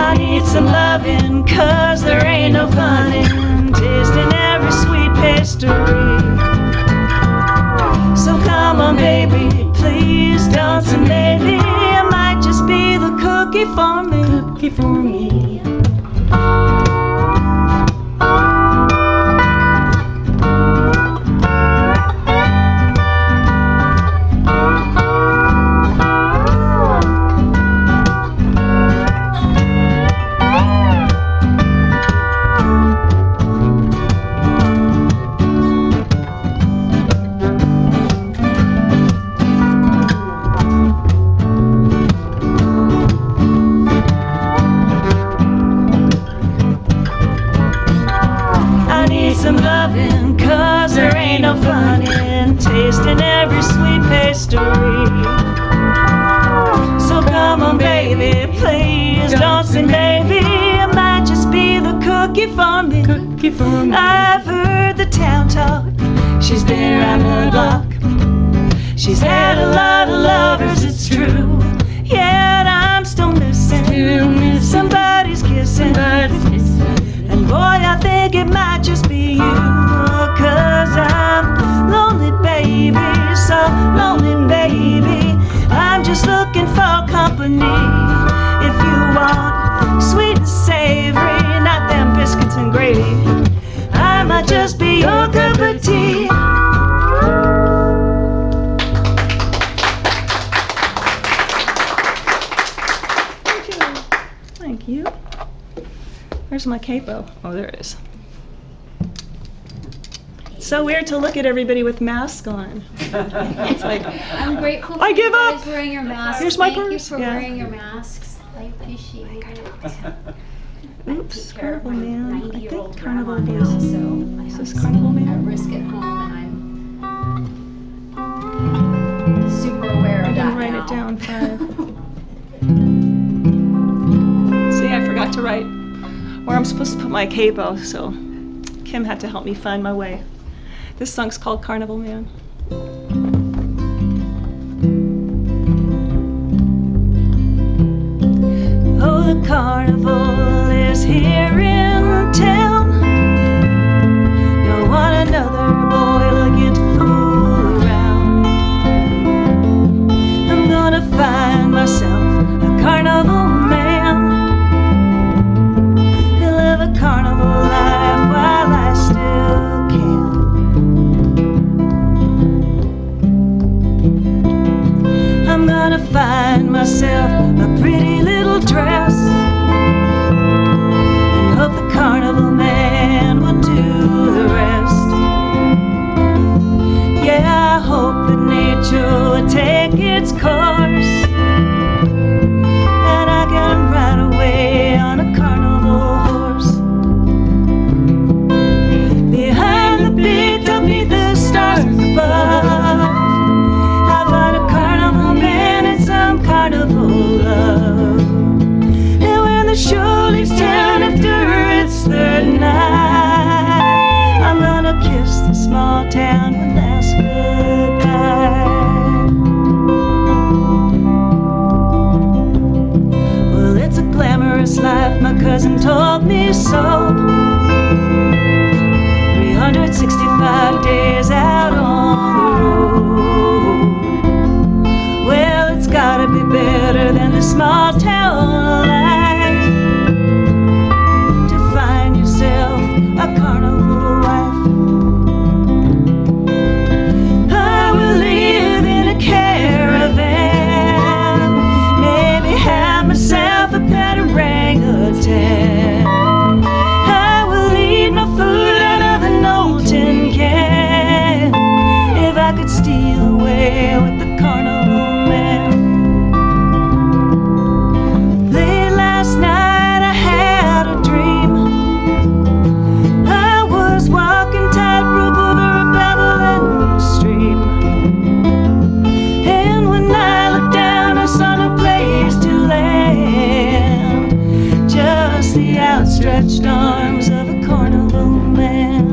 I need some loving, 'cause there ain't no fun in tasting every sweet pastry. So come on, baby, please don't say maybe. I might just be the cookie for me. Some loving, 'cause there ain't no fun in tasting every sweet pastry. So come on, baby, please don't say maybe. I might just be the cookie for me. Keep on. I've heard the town talk. She's been around the block. She's had a lot of lovers, it's true. Yet I'm still missing. Somebody's kissing. And boy, I think it might just be you. 'Cause I'm lonely, baby. So lonely, baby. I'm just looking for company. If you want sweet and savory, not them biscuits and gravy, I might just be your cup of tea. Thank you. Where's my capo? Oh, there it is. It's so weird to look at everybody with masks on. It's like, I'm grateful for I give you guys up. wearing your masks. Here's my Thank purse. you for Yeah. wearing your masks. I appreciate it. Oops, Take care of Carnival my Man. I 90-year-old think Carnival grandma is. now, so I Is have this some Carnival Man? at risk at home, and I'm super aware I of that didn't write now. it down. 5. See, I forgot to write where I'm supposed to put my capo, so Kim had to help me find my way. This song's called Carnival Man. Oh, the carnival is here in town. Don't want another boy looking to fool around. I'm gonna find myself a carnival man. Live a carnival life while I still can. I'm gonna find myself a pretty little dress and hope the carnival man will do the rest. Yeah, I hope that nature will take its course and I can ride away on a carnival horse. Behind the beat, up beneath the stars above, I find a carnival man and some carnival love. And when the show leaves town after its third night, I'm gonna kiss the small town one last goodbye. Well, it's a glamorous life, my cousin told me so. 365 days out on the road. Well, it's gotta be better than the small town life to find yourself a carnival wife. I will live in a caravan, maybe have myself a pet orangutan. I will eat my food out of an old tin can if I could steal away with the carnival man. Late last night I had a dream. I was walking tightrope over a babbling stream, and when I looked down I saw no place to land, just the outstretched arms of a carnival man.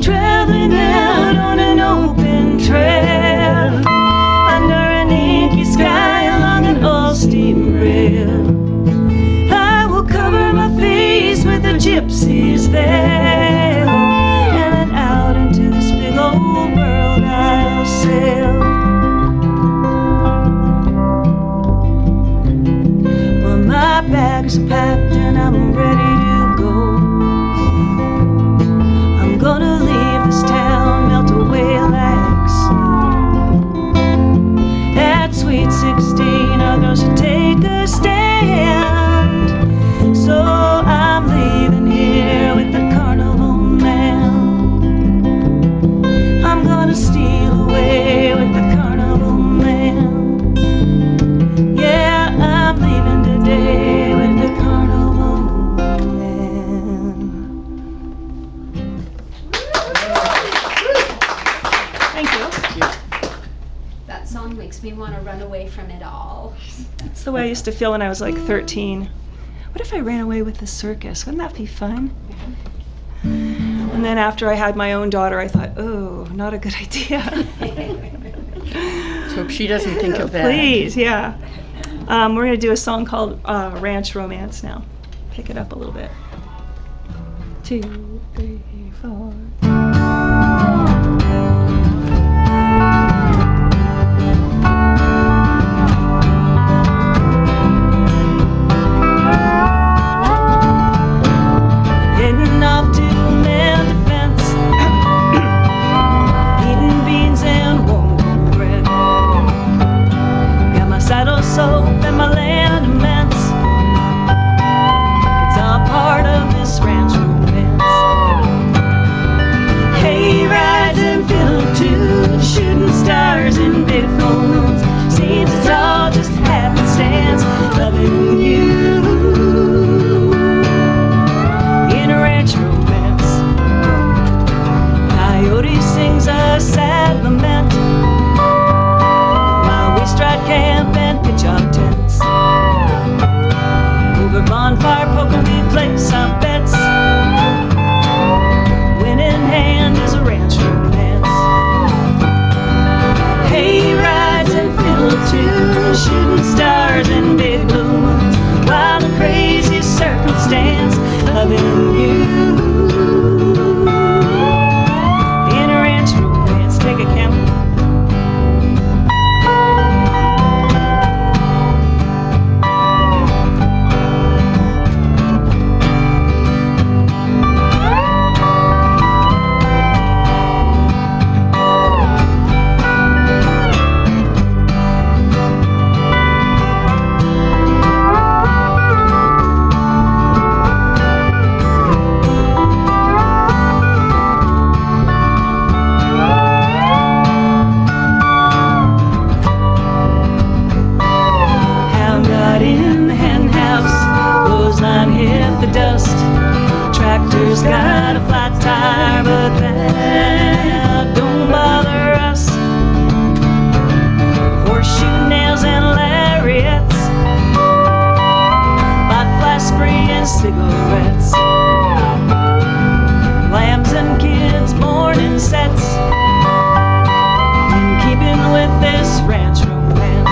Traveling out on an open trail, under an inky sky along an old steam rail, I will cover my face with a gypsy's veil, and out into this big old world I'll sail. Well, my bags are packed and I'm ready to go. I'm gonna leave this town, melt away like snow. At Sweet 16, our girls should take a stand. So I'm leaving here with the carnival man. I'm gonna steal away with the carnival song makes me want to run away from it all. That's the way I used to feel when I was like 13. What if I ran away with the circus? Wouldn't that be fun? And then after I had my own daughter, I thought, oh, not a good idea. Let's hope she doesn't think of that. Please, yeah. We're going to do a song called Ranch Romance now. Pick it up a little bit. 2, 3, 4. Heading off to mend a fence, eating beans and warm bread. Got my saddle soap and my land immense. It's all part of this ranch romance. Hay rides and fiddle too, shooting stars in big full moons. Seems it's all just happenstance, loving you. In a ranch romance, coyote sings a sad lament while we strike camp and pitch our tents. Over bonfire poker we place our bets. Win in hand is a ranch romance. Hay rides and fiddle too, shooting stars in big blue moons. Wild and crazy circumstance, loving you. In a ranch romance, take a camel. Hound got in the hen house, clothesline hit the dust. Tractor's got a flat tire, but that don't bother us. Horseshoe nails and lariats, bought flash spray and cigarettes. Lambs and kids born in sets, in keeping with this ranch romance.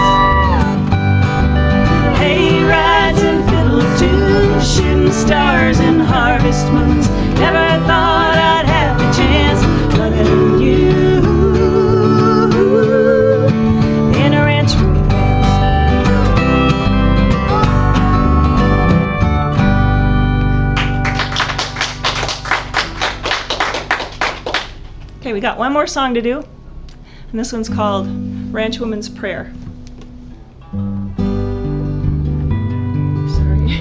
Hay rides and fiddle too, shooting stars in harvest moons. Never thought I'd have the chance, loving you. In a ranch romance. Okay, we got one more song to do, and this one's called Ranch Woman's Prayer. Sorry.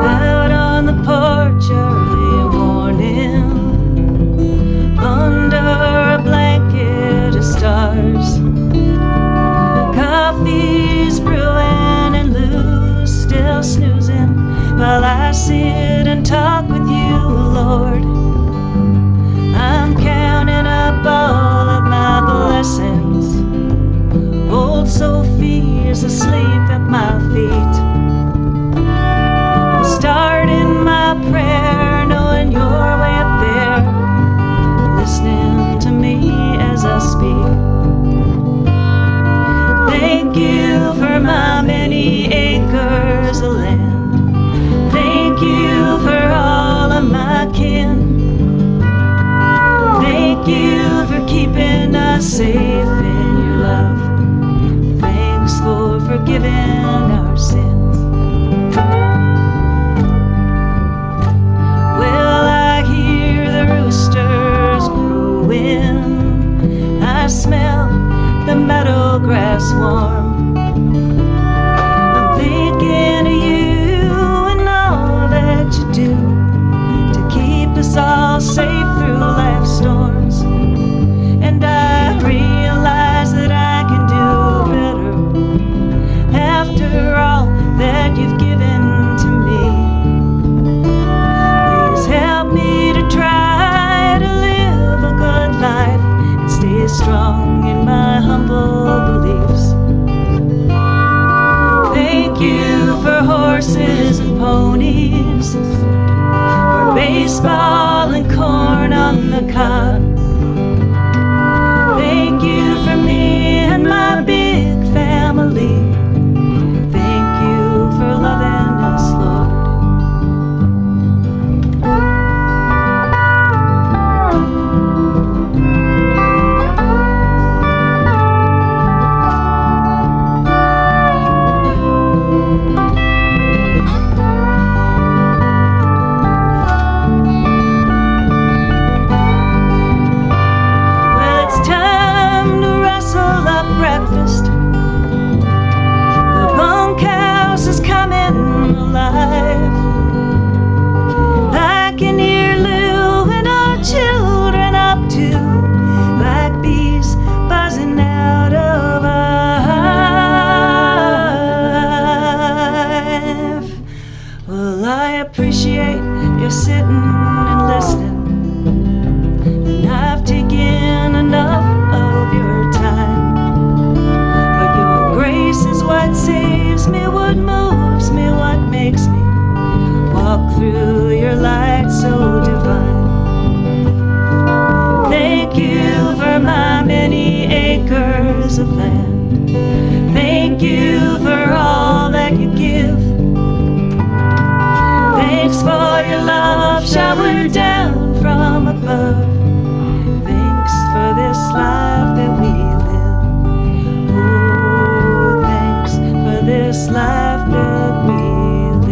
Out on the porch early morning, under a blanket of stars. Coffee's brewing and Lou's still snoozing while I sit and talk with you, Lord. I'm counting up all of my blessings. Old Sophie is asleep at my feet. I'm starting my prayer knowing you're way up there, listening to me as I speak. Thank you for my many acres of land. Thank you for all of my kin. Thank you for keeping us safe in your love. Thanks for forgiving our sins. Well, I hear the roosters crowing. I smell the meadow grass warm. I'm thinking of you and all that you do to keep us all safe through life's storms. cup. Thank you for me and my big family. Thank you for loving us, Lord. Well, it's time to rustle up breakfast. The bunkhouse is coming alive. I can hear Lou and our children up to like bees buzzing out of a hive. Well, I appreciate you sitting and listening. And I've taken enough of your time. But your grace is what saves me, what moves me, what makes me walk through your light so divine. Thank you for my many acres of land. Thank you for all that you give. Thanks for your love showered down from above. Thanks for this life that we live. Oh, thanks for this life that we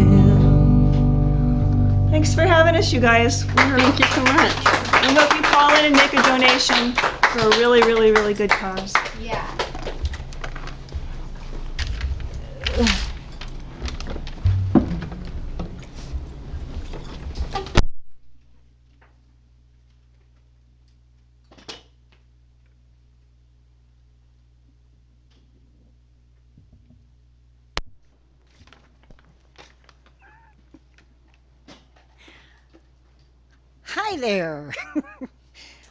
live. Thanks for having us, you guys. Thank you so much. We hope you call in and make a donation for a really, really, really good cause. Yeah. Hi there.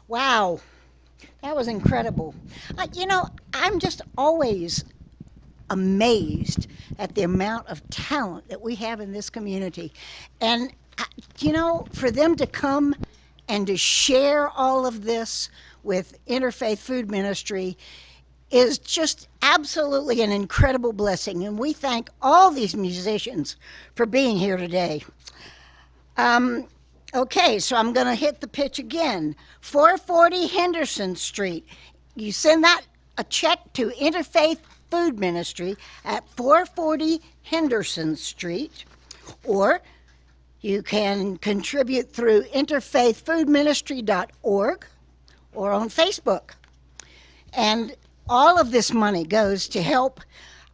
Wow, that was incredible. I'm just always amazed at the amount of talent that we have in this community. And, for them to come and to share all of this with Interfaith Food Ministry is just absolutely an incredible blessing. And we thank all these musicians for being here today. Okay, so I'm going to hit the pitch again. 440 Henderson Street. You send a check to Interfaith Food Ministry at 440 Henderson Street, or you can contribute through interfaithfoodministry.org or on Facebook. And all of this money goes to help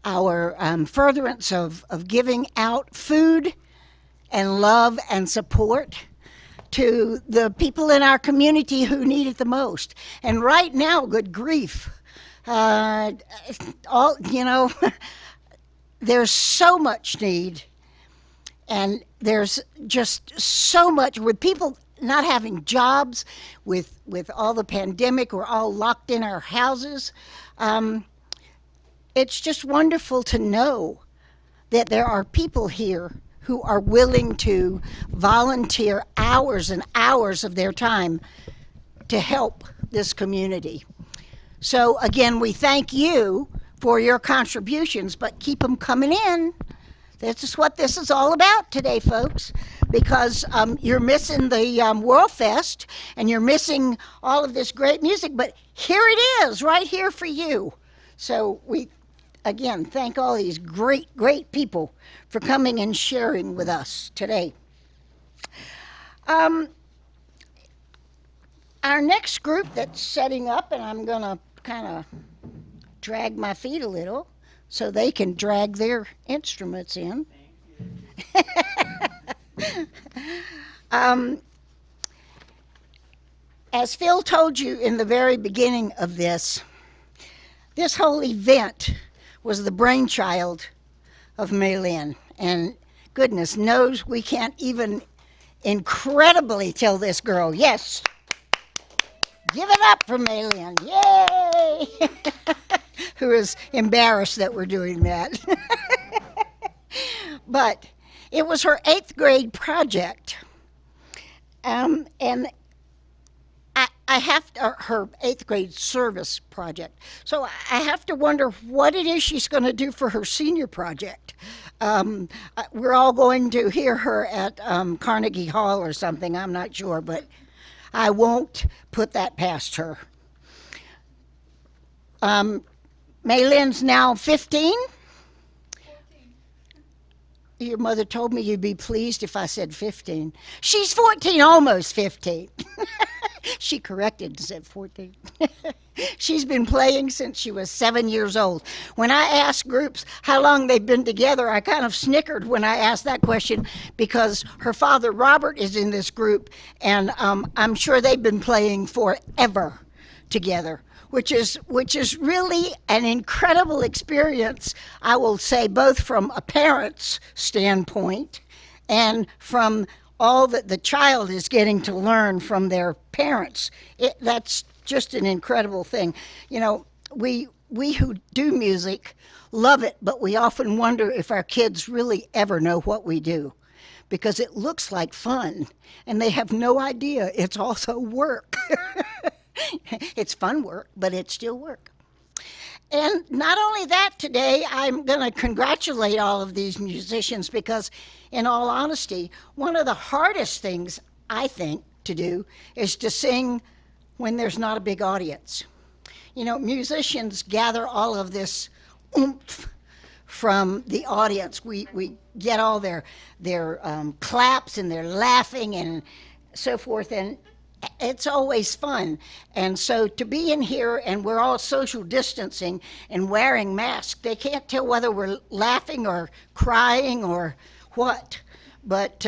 our furtherance of giving out food and love and support to the people in our community who need it the most. And right now, good grief, there's so much need, and there's just so much with people not having jobs, with all the pandemic, we're all locked in our houses. It's just wonderful to know that there are people here who are willing to volunteer hours and hours of their time to help this community. So again, we thank you for your contributions, but keep them coming in. This is what this is all about today, folks, because you're missing the World Fest and you're missing all of this great music, but here it is, right here for you. So we, again, thank all these great, great people for coming and sharing with us today. Our next group that's setting up, and I'm going to kind of drag my feet a little so they can drag their instruments in. As Phil told you in the very beginning of this whole event was the brainchild of Maylin, and goodness knows we can't even incredibly tell this girl, yes, give it up for Maylin, yay! Who is embarrassed that we're doing that. But it was her 8th grade project, and I have to, her 8th grade service project. So I have to wonder what it is she's going to do for her senior project. We're all going to hear her at Carnegie Hall or something. I'm not sure, but I won't put that past her. Maylynn's now 15. Your mother told me you'd be pleased if I said 15. She's 14, almost 15. She corrected and said 14. She's been playing since she was 7 years old. When I ask groups how long they've been together, I kind of snickered when I asked that question because her father, Robert, is in this group, and I'm sure they've been playing forever together, which is really an incredible experience, I will say, both from a parent's standpoint and from all that the child is getting to learn from their parents. That's just an incredible thing. You know, we who do music love it, but we often wonder if our kids really ever know what we do, because it looks like fun and they have no idea it's also work. It's fun work, but it's still work. And not only that, today I'm going to congratulate all of these musicians because, in all honesty, one of the hardest things I think to do is to sing when there's not a big audience. You know, musicians gather all of this oomph from the audience. We get all their claps and their laughing and so forth, and it's always fun. And so to be in here and we're all social distancing and wearing masks, they can't tell whether we're laughing or crying or what. But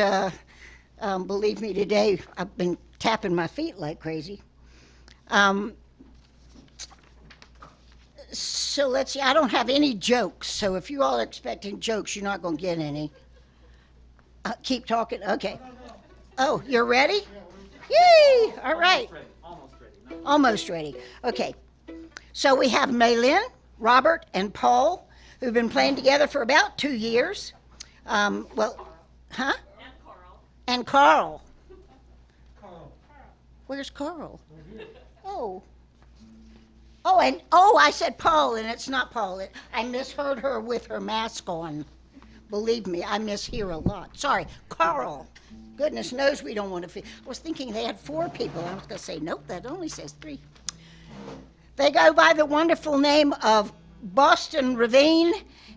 believe me, today I've been tapping my feet like crazy. So let's see, I don't have any jokes. So if you all are expecting jokes, you're not going to get any. Keep talking. Okay. Oh, you're ready? Yay! All right. Almost ready. Okay. So we have Maylynn, Robert, and Paul, who've been playing together for about 2 years. Huh? And Carl. Where's Carl? Oh. I said Paul, and it's not Paul. I misheard her with her mask on. Believe me, I mishear a lot. Sorry, Carl. Goodness knows we don't want to. I was thinking they had 4 people. I was going to say, nope, that only says 3. They go by the wonderful name of Boston Ravine.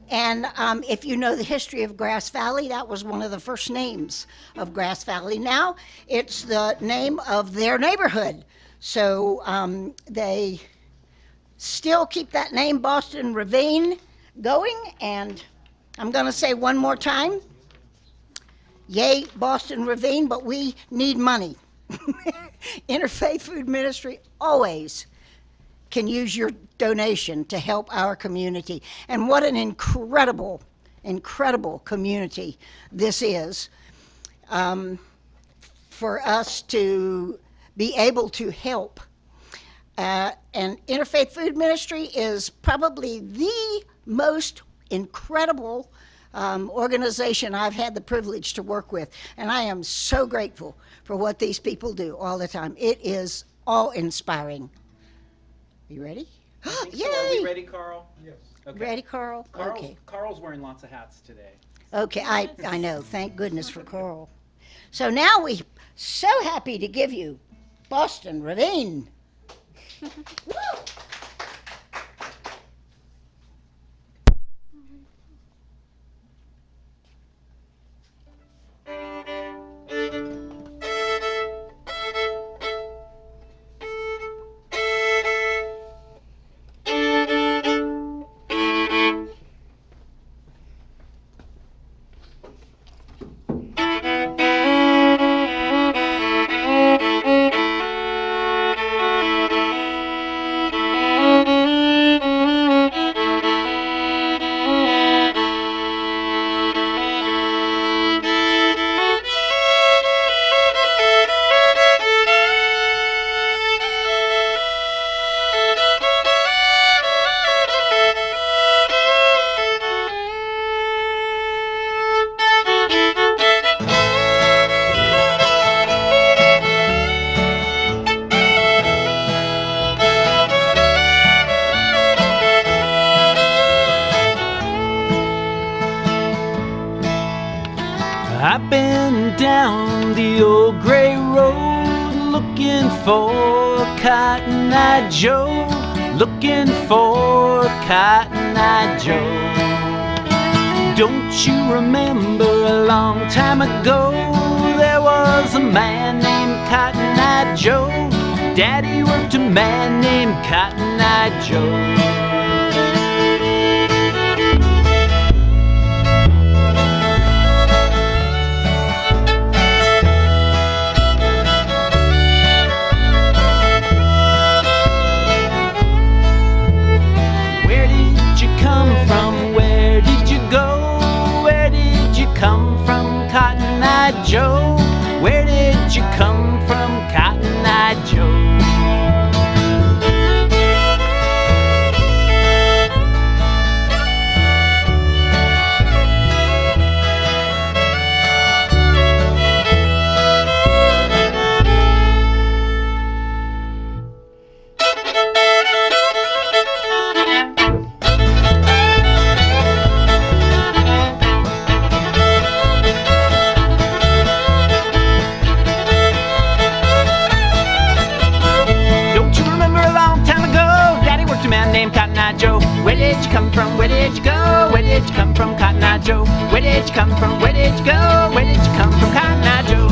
And if you know the history of Grass Valley, that was one of the first names of Grass Valley. Now it's the name of their neighborhood. So they still keep that name, Boston Ravine, going. And I'm going to say one more time. Yay, Boston Ravine, but we need money. Interfaith Food Ministry always can use your donation to help our community. And what an incredible, incredible community this is for us to be able to help. And Interfaith Food Ministry is probably the most incredible organization I've had the privilege to work with, and I am so grateful for what these people do all the time. It is awe-inspiring. You ready? Yay! So are we ready, Carl? Yes. Okay. Ready, Carl? Okay. Carl's wearing lots of hats today. Okay, I know. Thank goodness for Carl. So now we're so happy to give you Boston Ravine. Woo! the old gray road, looking for Cotton-Eye Joe, looking for Cotton-Eye Joe. Don't you remember a long time ago, there was a man named Cotton-Eye Joe? Daddy worked a man named Cotton-Eye Joe. Come from Cotton-Eye Joe? Where did you come from, Cotton-Eye Joe? Where did you come from? Where did you go? Where did you come from, Cotton-Eye Joe? Where did you come from? Where did you go? Where did you come from, Cotton-Eye Joe?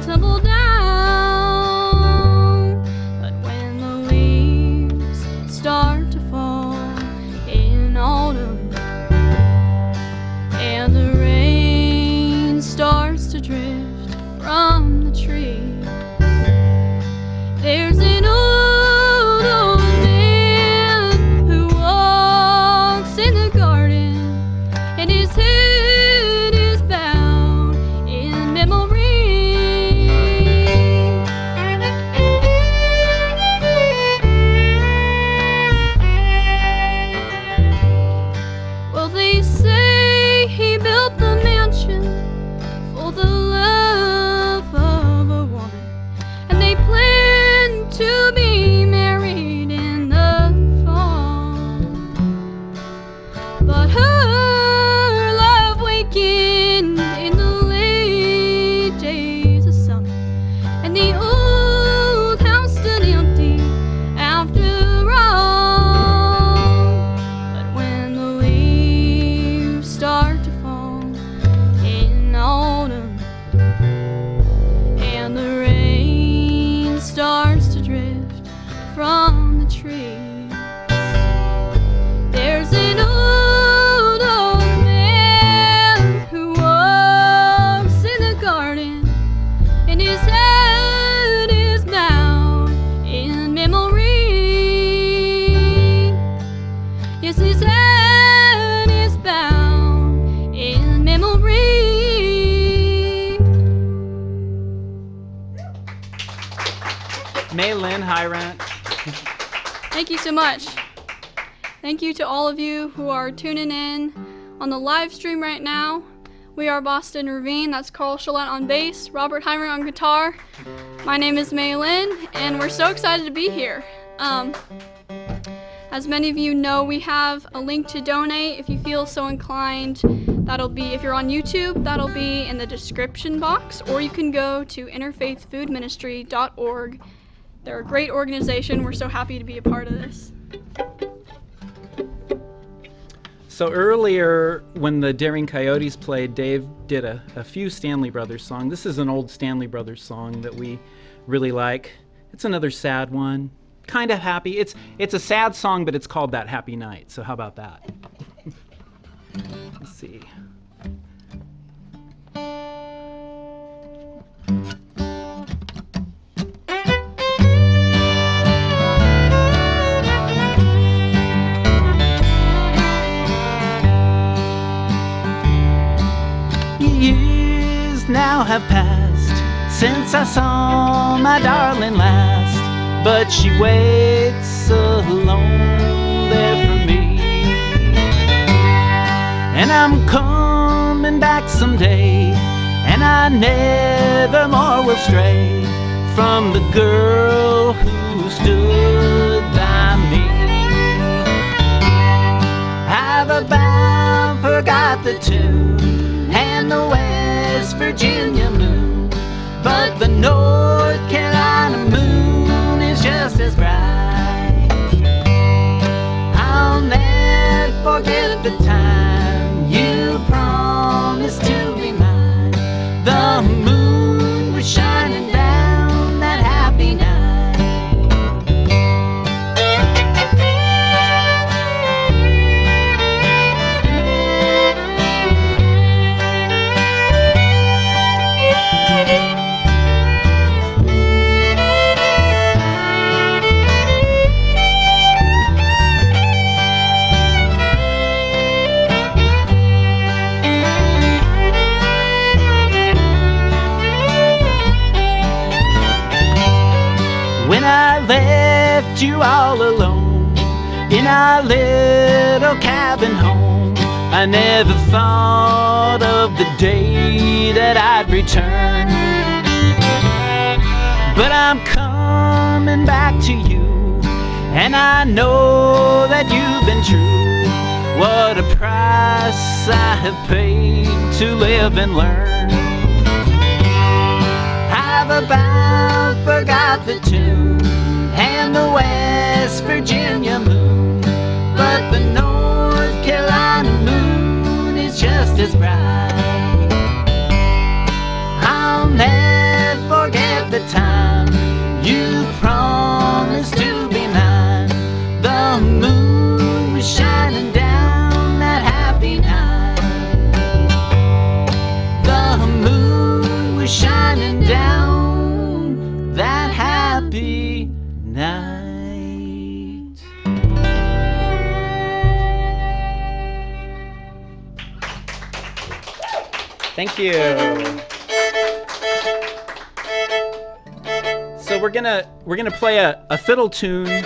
Will trees. There's an old man who walks in the garden, and his head is bowed in memory. Yes, his head is bowed in memory. Maylin, hi, Rent. Thank you so much. Thank you to all of you who are tuning in on the live stream right now. We are Boston Ravine. That's Carl Chalette on bass, Robert Heimer on guitar. My name is Maylin, and we're so excited to be here. As many of you know, we have a link to donate if you feel so inclined. That'll be, if you're on YouTube, that'll be in the description box, or you can go to interfaithfoodministry.org. They're a great organization. We're so happy to be a part of this. So earlier, when the Daring Coyotes played, Dave did a few Stanley Brothers songs. This is an old Stanley Brothers song that we really like. It's another sad one, kind of happy. It's a sad song, but it's called That Happy Night. So how about that? Let's see. Years now have passed since I saw my darling last, but she waits alone there for me. And I'm coming back someday, and I never more will stray from the girl who stood by me. I've about forgot the tune and the West Virginia moon, but the North Carolina moon is just as bright. I'll never forget the time you promised to be mine. The moon was shining down that happy night. When I left you all alone in our little cabin home, I never thought of the day that I'd return. But I'm coming back to you, and I know that you've been true. What a price I have paid to live and learn. I've about forgot the tune and the West Virginia moon, but the North Carolina moon is just as bright. I'll never forget the time you promised to be mine. The moon was shining down that happy night. The moon was shining down that happy night. Thank you. So we're gonna play a fiddle tune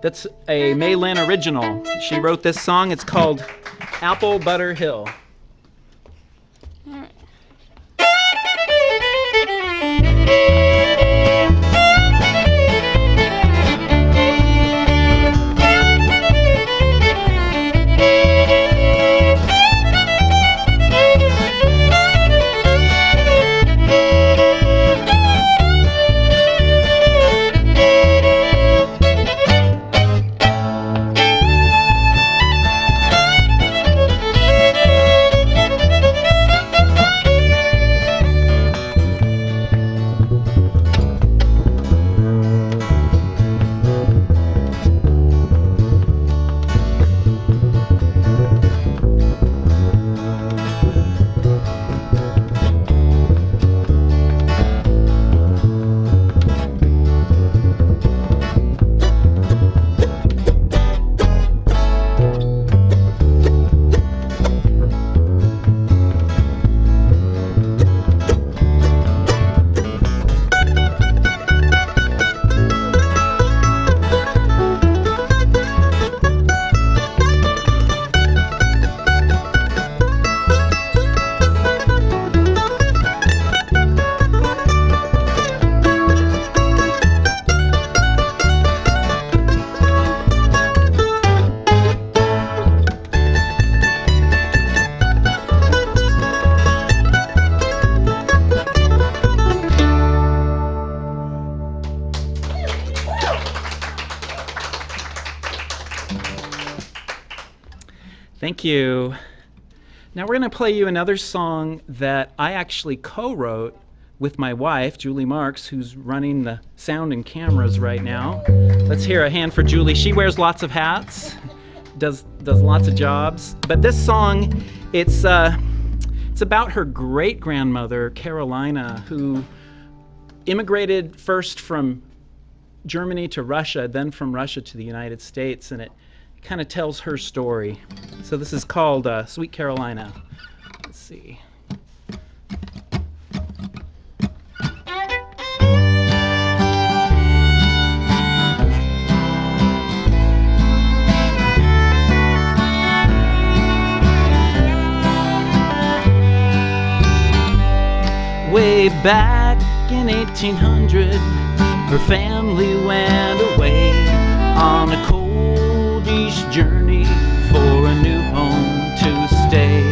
that's a Maylin original. She wrote this song. It's called Apple Butter Hill. Thank you. Now we're going to play you another song that I actually co-wrote with my wife, Julie Marks, who's running the sound and cameras right now. Let's hear a hand for Julie. She wears lots of hats, does lots of jobs. But this song, it's about her great-grandmother, Carolina, who immigrated first from Germany to Russia, then from Russia to the United States, and it kind of tells her story. So this is called Sweet Carolina. Let's see. Way back in 1800, her family went away on a cold east journey for a new home to stay.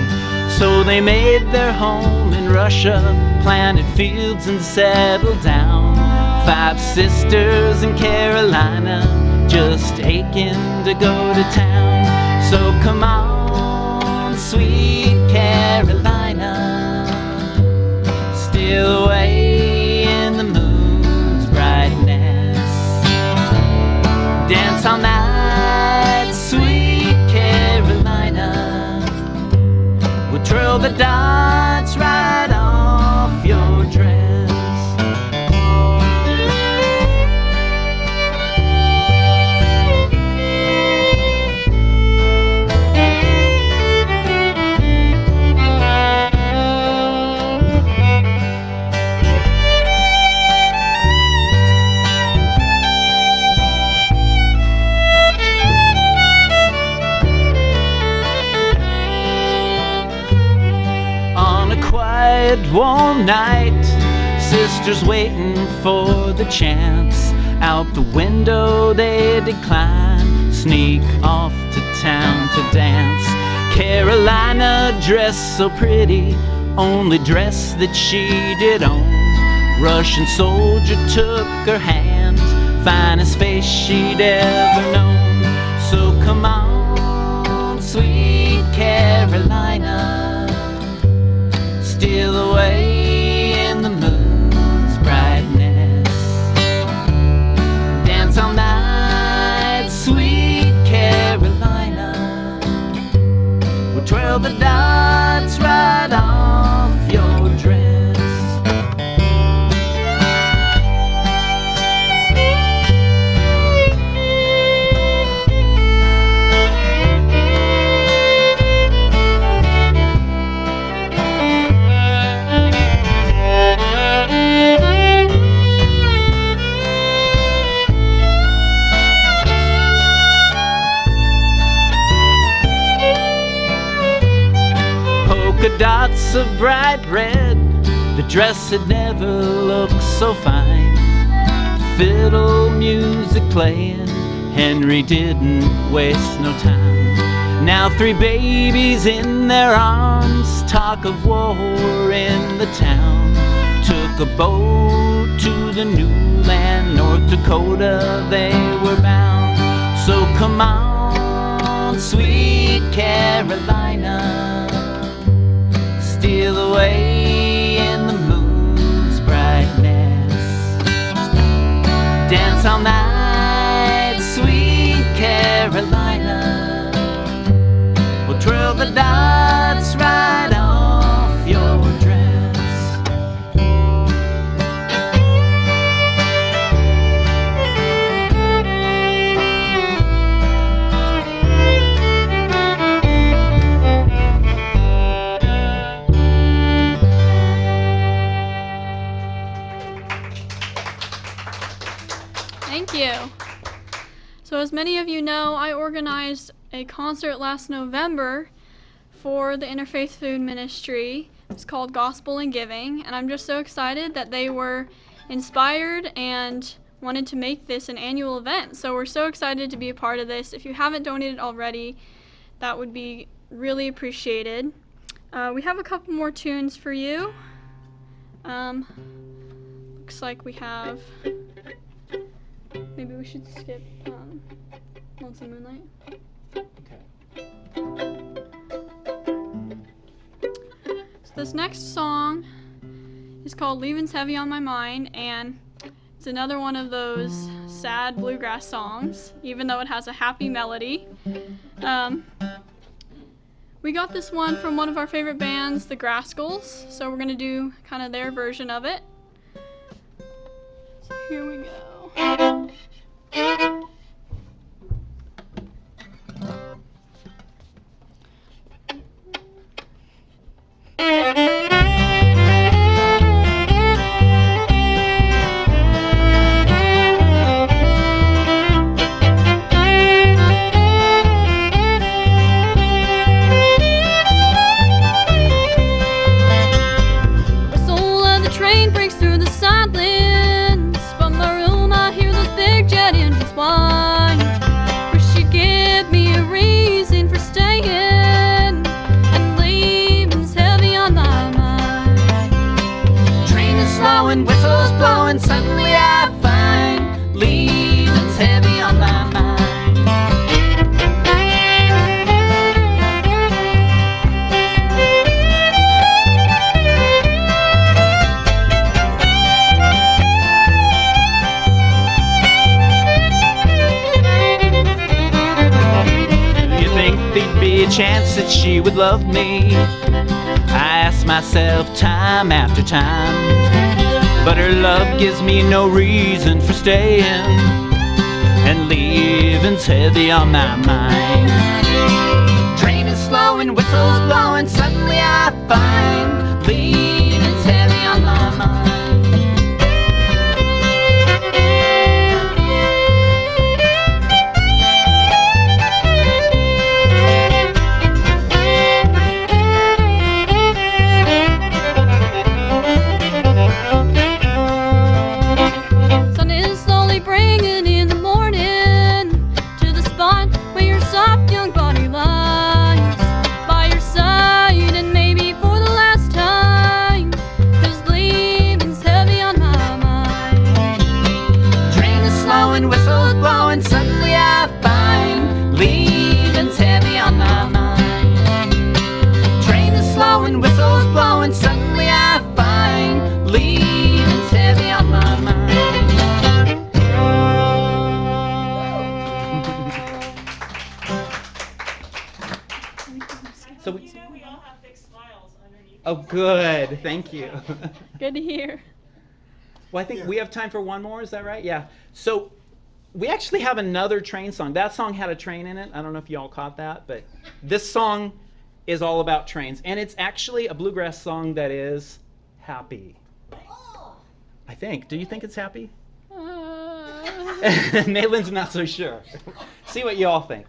So they made their home in Russia, planted fields and settled down. 5 sisters in Carolina, just aching to go to town. So come on, sweet Carolina, still away in the moon's brightness. Dance all night, sweet Carolina. We'll twirl the dots right off your dress. Warm night, sisters waiting for the chance. Out the window they decline, sneak off to town to dance. Carolina dressed so pretty, only dress that she did own. Russian soldier took her hand, finest face she'd ever known. So come on, sweet Carolina, still away in the moon's brightness. Dance all night, sweet Carolina. We'll twirl the dots right off your dress. Dots of bright red, the dress had never looked so fine. Fiddle music playing, Henry didn't waste no time. Now 3 babies in their arms, talk of war in the town. Took a boat to the new land, North Dakota they were bound. So come on, sweet Carolina, still away in the moon's brightness. Dance all night, sweet Carolina. We'll twirl the dots right off your dress. Thank you. So as many of you know, I organized a concert last November for the Interfaith Food Ministry. It's called Gospel and Giving, and I'm just so excited that they were inspired and wanted to make this an annual event. So we're so excited to be a part of this. If you haven't donated already, that would be really appreciated. We have a couple more tunes for you. Looks like we have... Maybe we should skip Lonesome Moonlight. Okay. This next song is called Leaving's Heavy on My Mind, and it's another one of those sad bluegrass songs, even though it has a happy melody. We got this one from one of our favorite bands, the Grascals, so we're going to do kind of their version of it. So here we go. Whistles blowing, suddenly I find leaving's heavy on my mind. Do you think there'd be a chance that she would love me? I ask myself time after time. But her love gives me no reason for staying, and leaving's heavy on my mind. Train is slow and whistles blowing, suddenly I find leaving's heavy on my mind. Oh, good. Thank you. Good to hear. Well, I think we have time for one more. Is that right? Yeah. So we actually have another train song. That song had a train in it. I don't know if y'all caught that, but this song is all about trains. And it's actually a bluegrass song that is happy. I think. Do you think it's happy? Maitland's not so sure. See what you all think.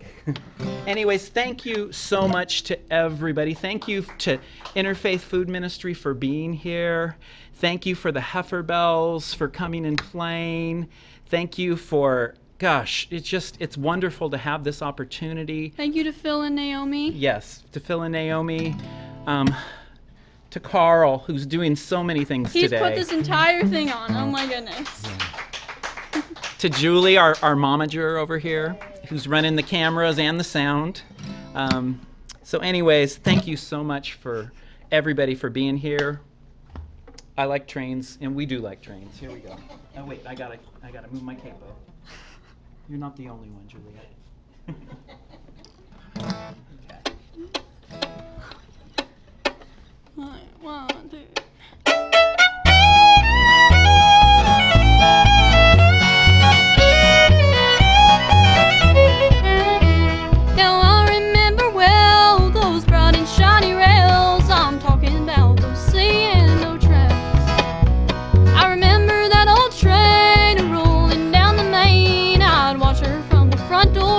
Anyways, thank you so much to everybody. Thank you to Interfaith Food Ministry for being here. Thank you for the Heifer Belles for coming and playing. Thank you for, gosh, it's wonderful to have this opportunity. Thank you to Phil and Naomi. Yes, to Phil and Naomi. To Carl, who's doing so many things He's today. He's put this entire thing on. Oh my goodness. Yeah. To Julie, our momager over here, who's running the cameras and the sound. So anyways, thank you so much for everybody for being here. I like trains, and we do like trains. Here we go. Oh wait, I gotta move my capo. You're not the only one, Juliet. Okay. 1, 2. Front door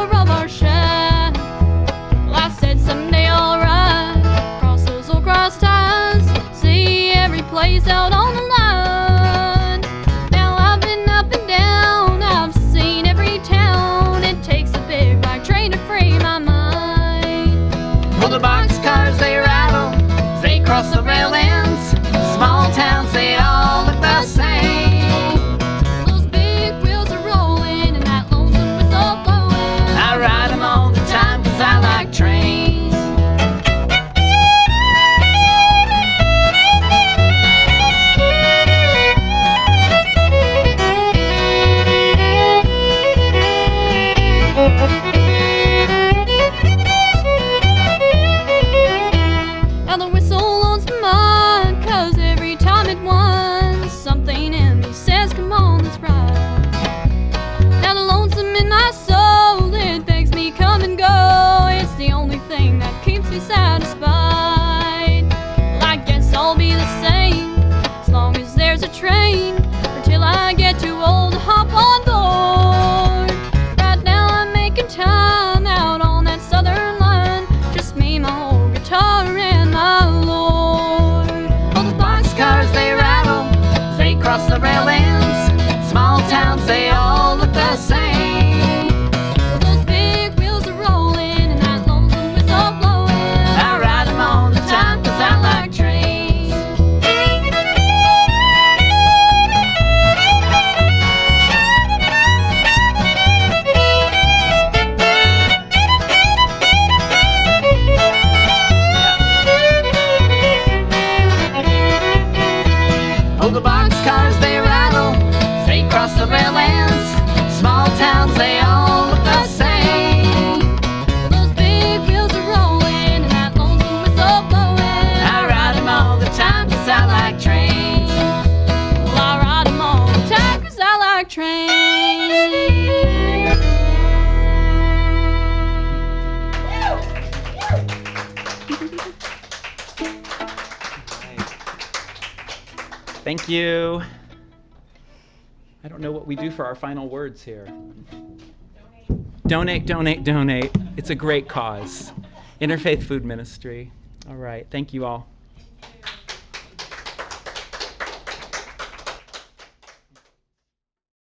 Thank you. I don't know what we do for our final words here. Donate, donate, donate. It's a great cause. Interfaith Food Ministry. All right. Thank you all.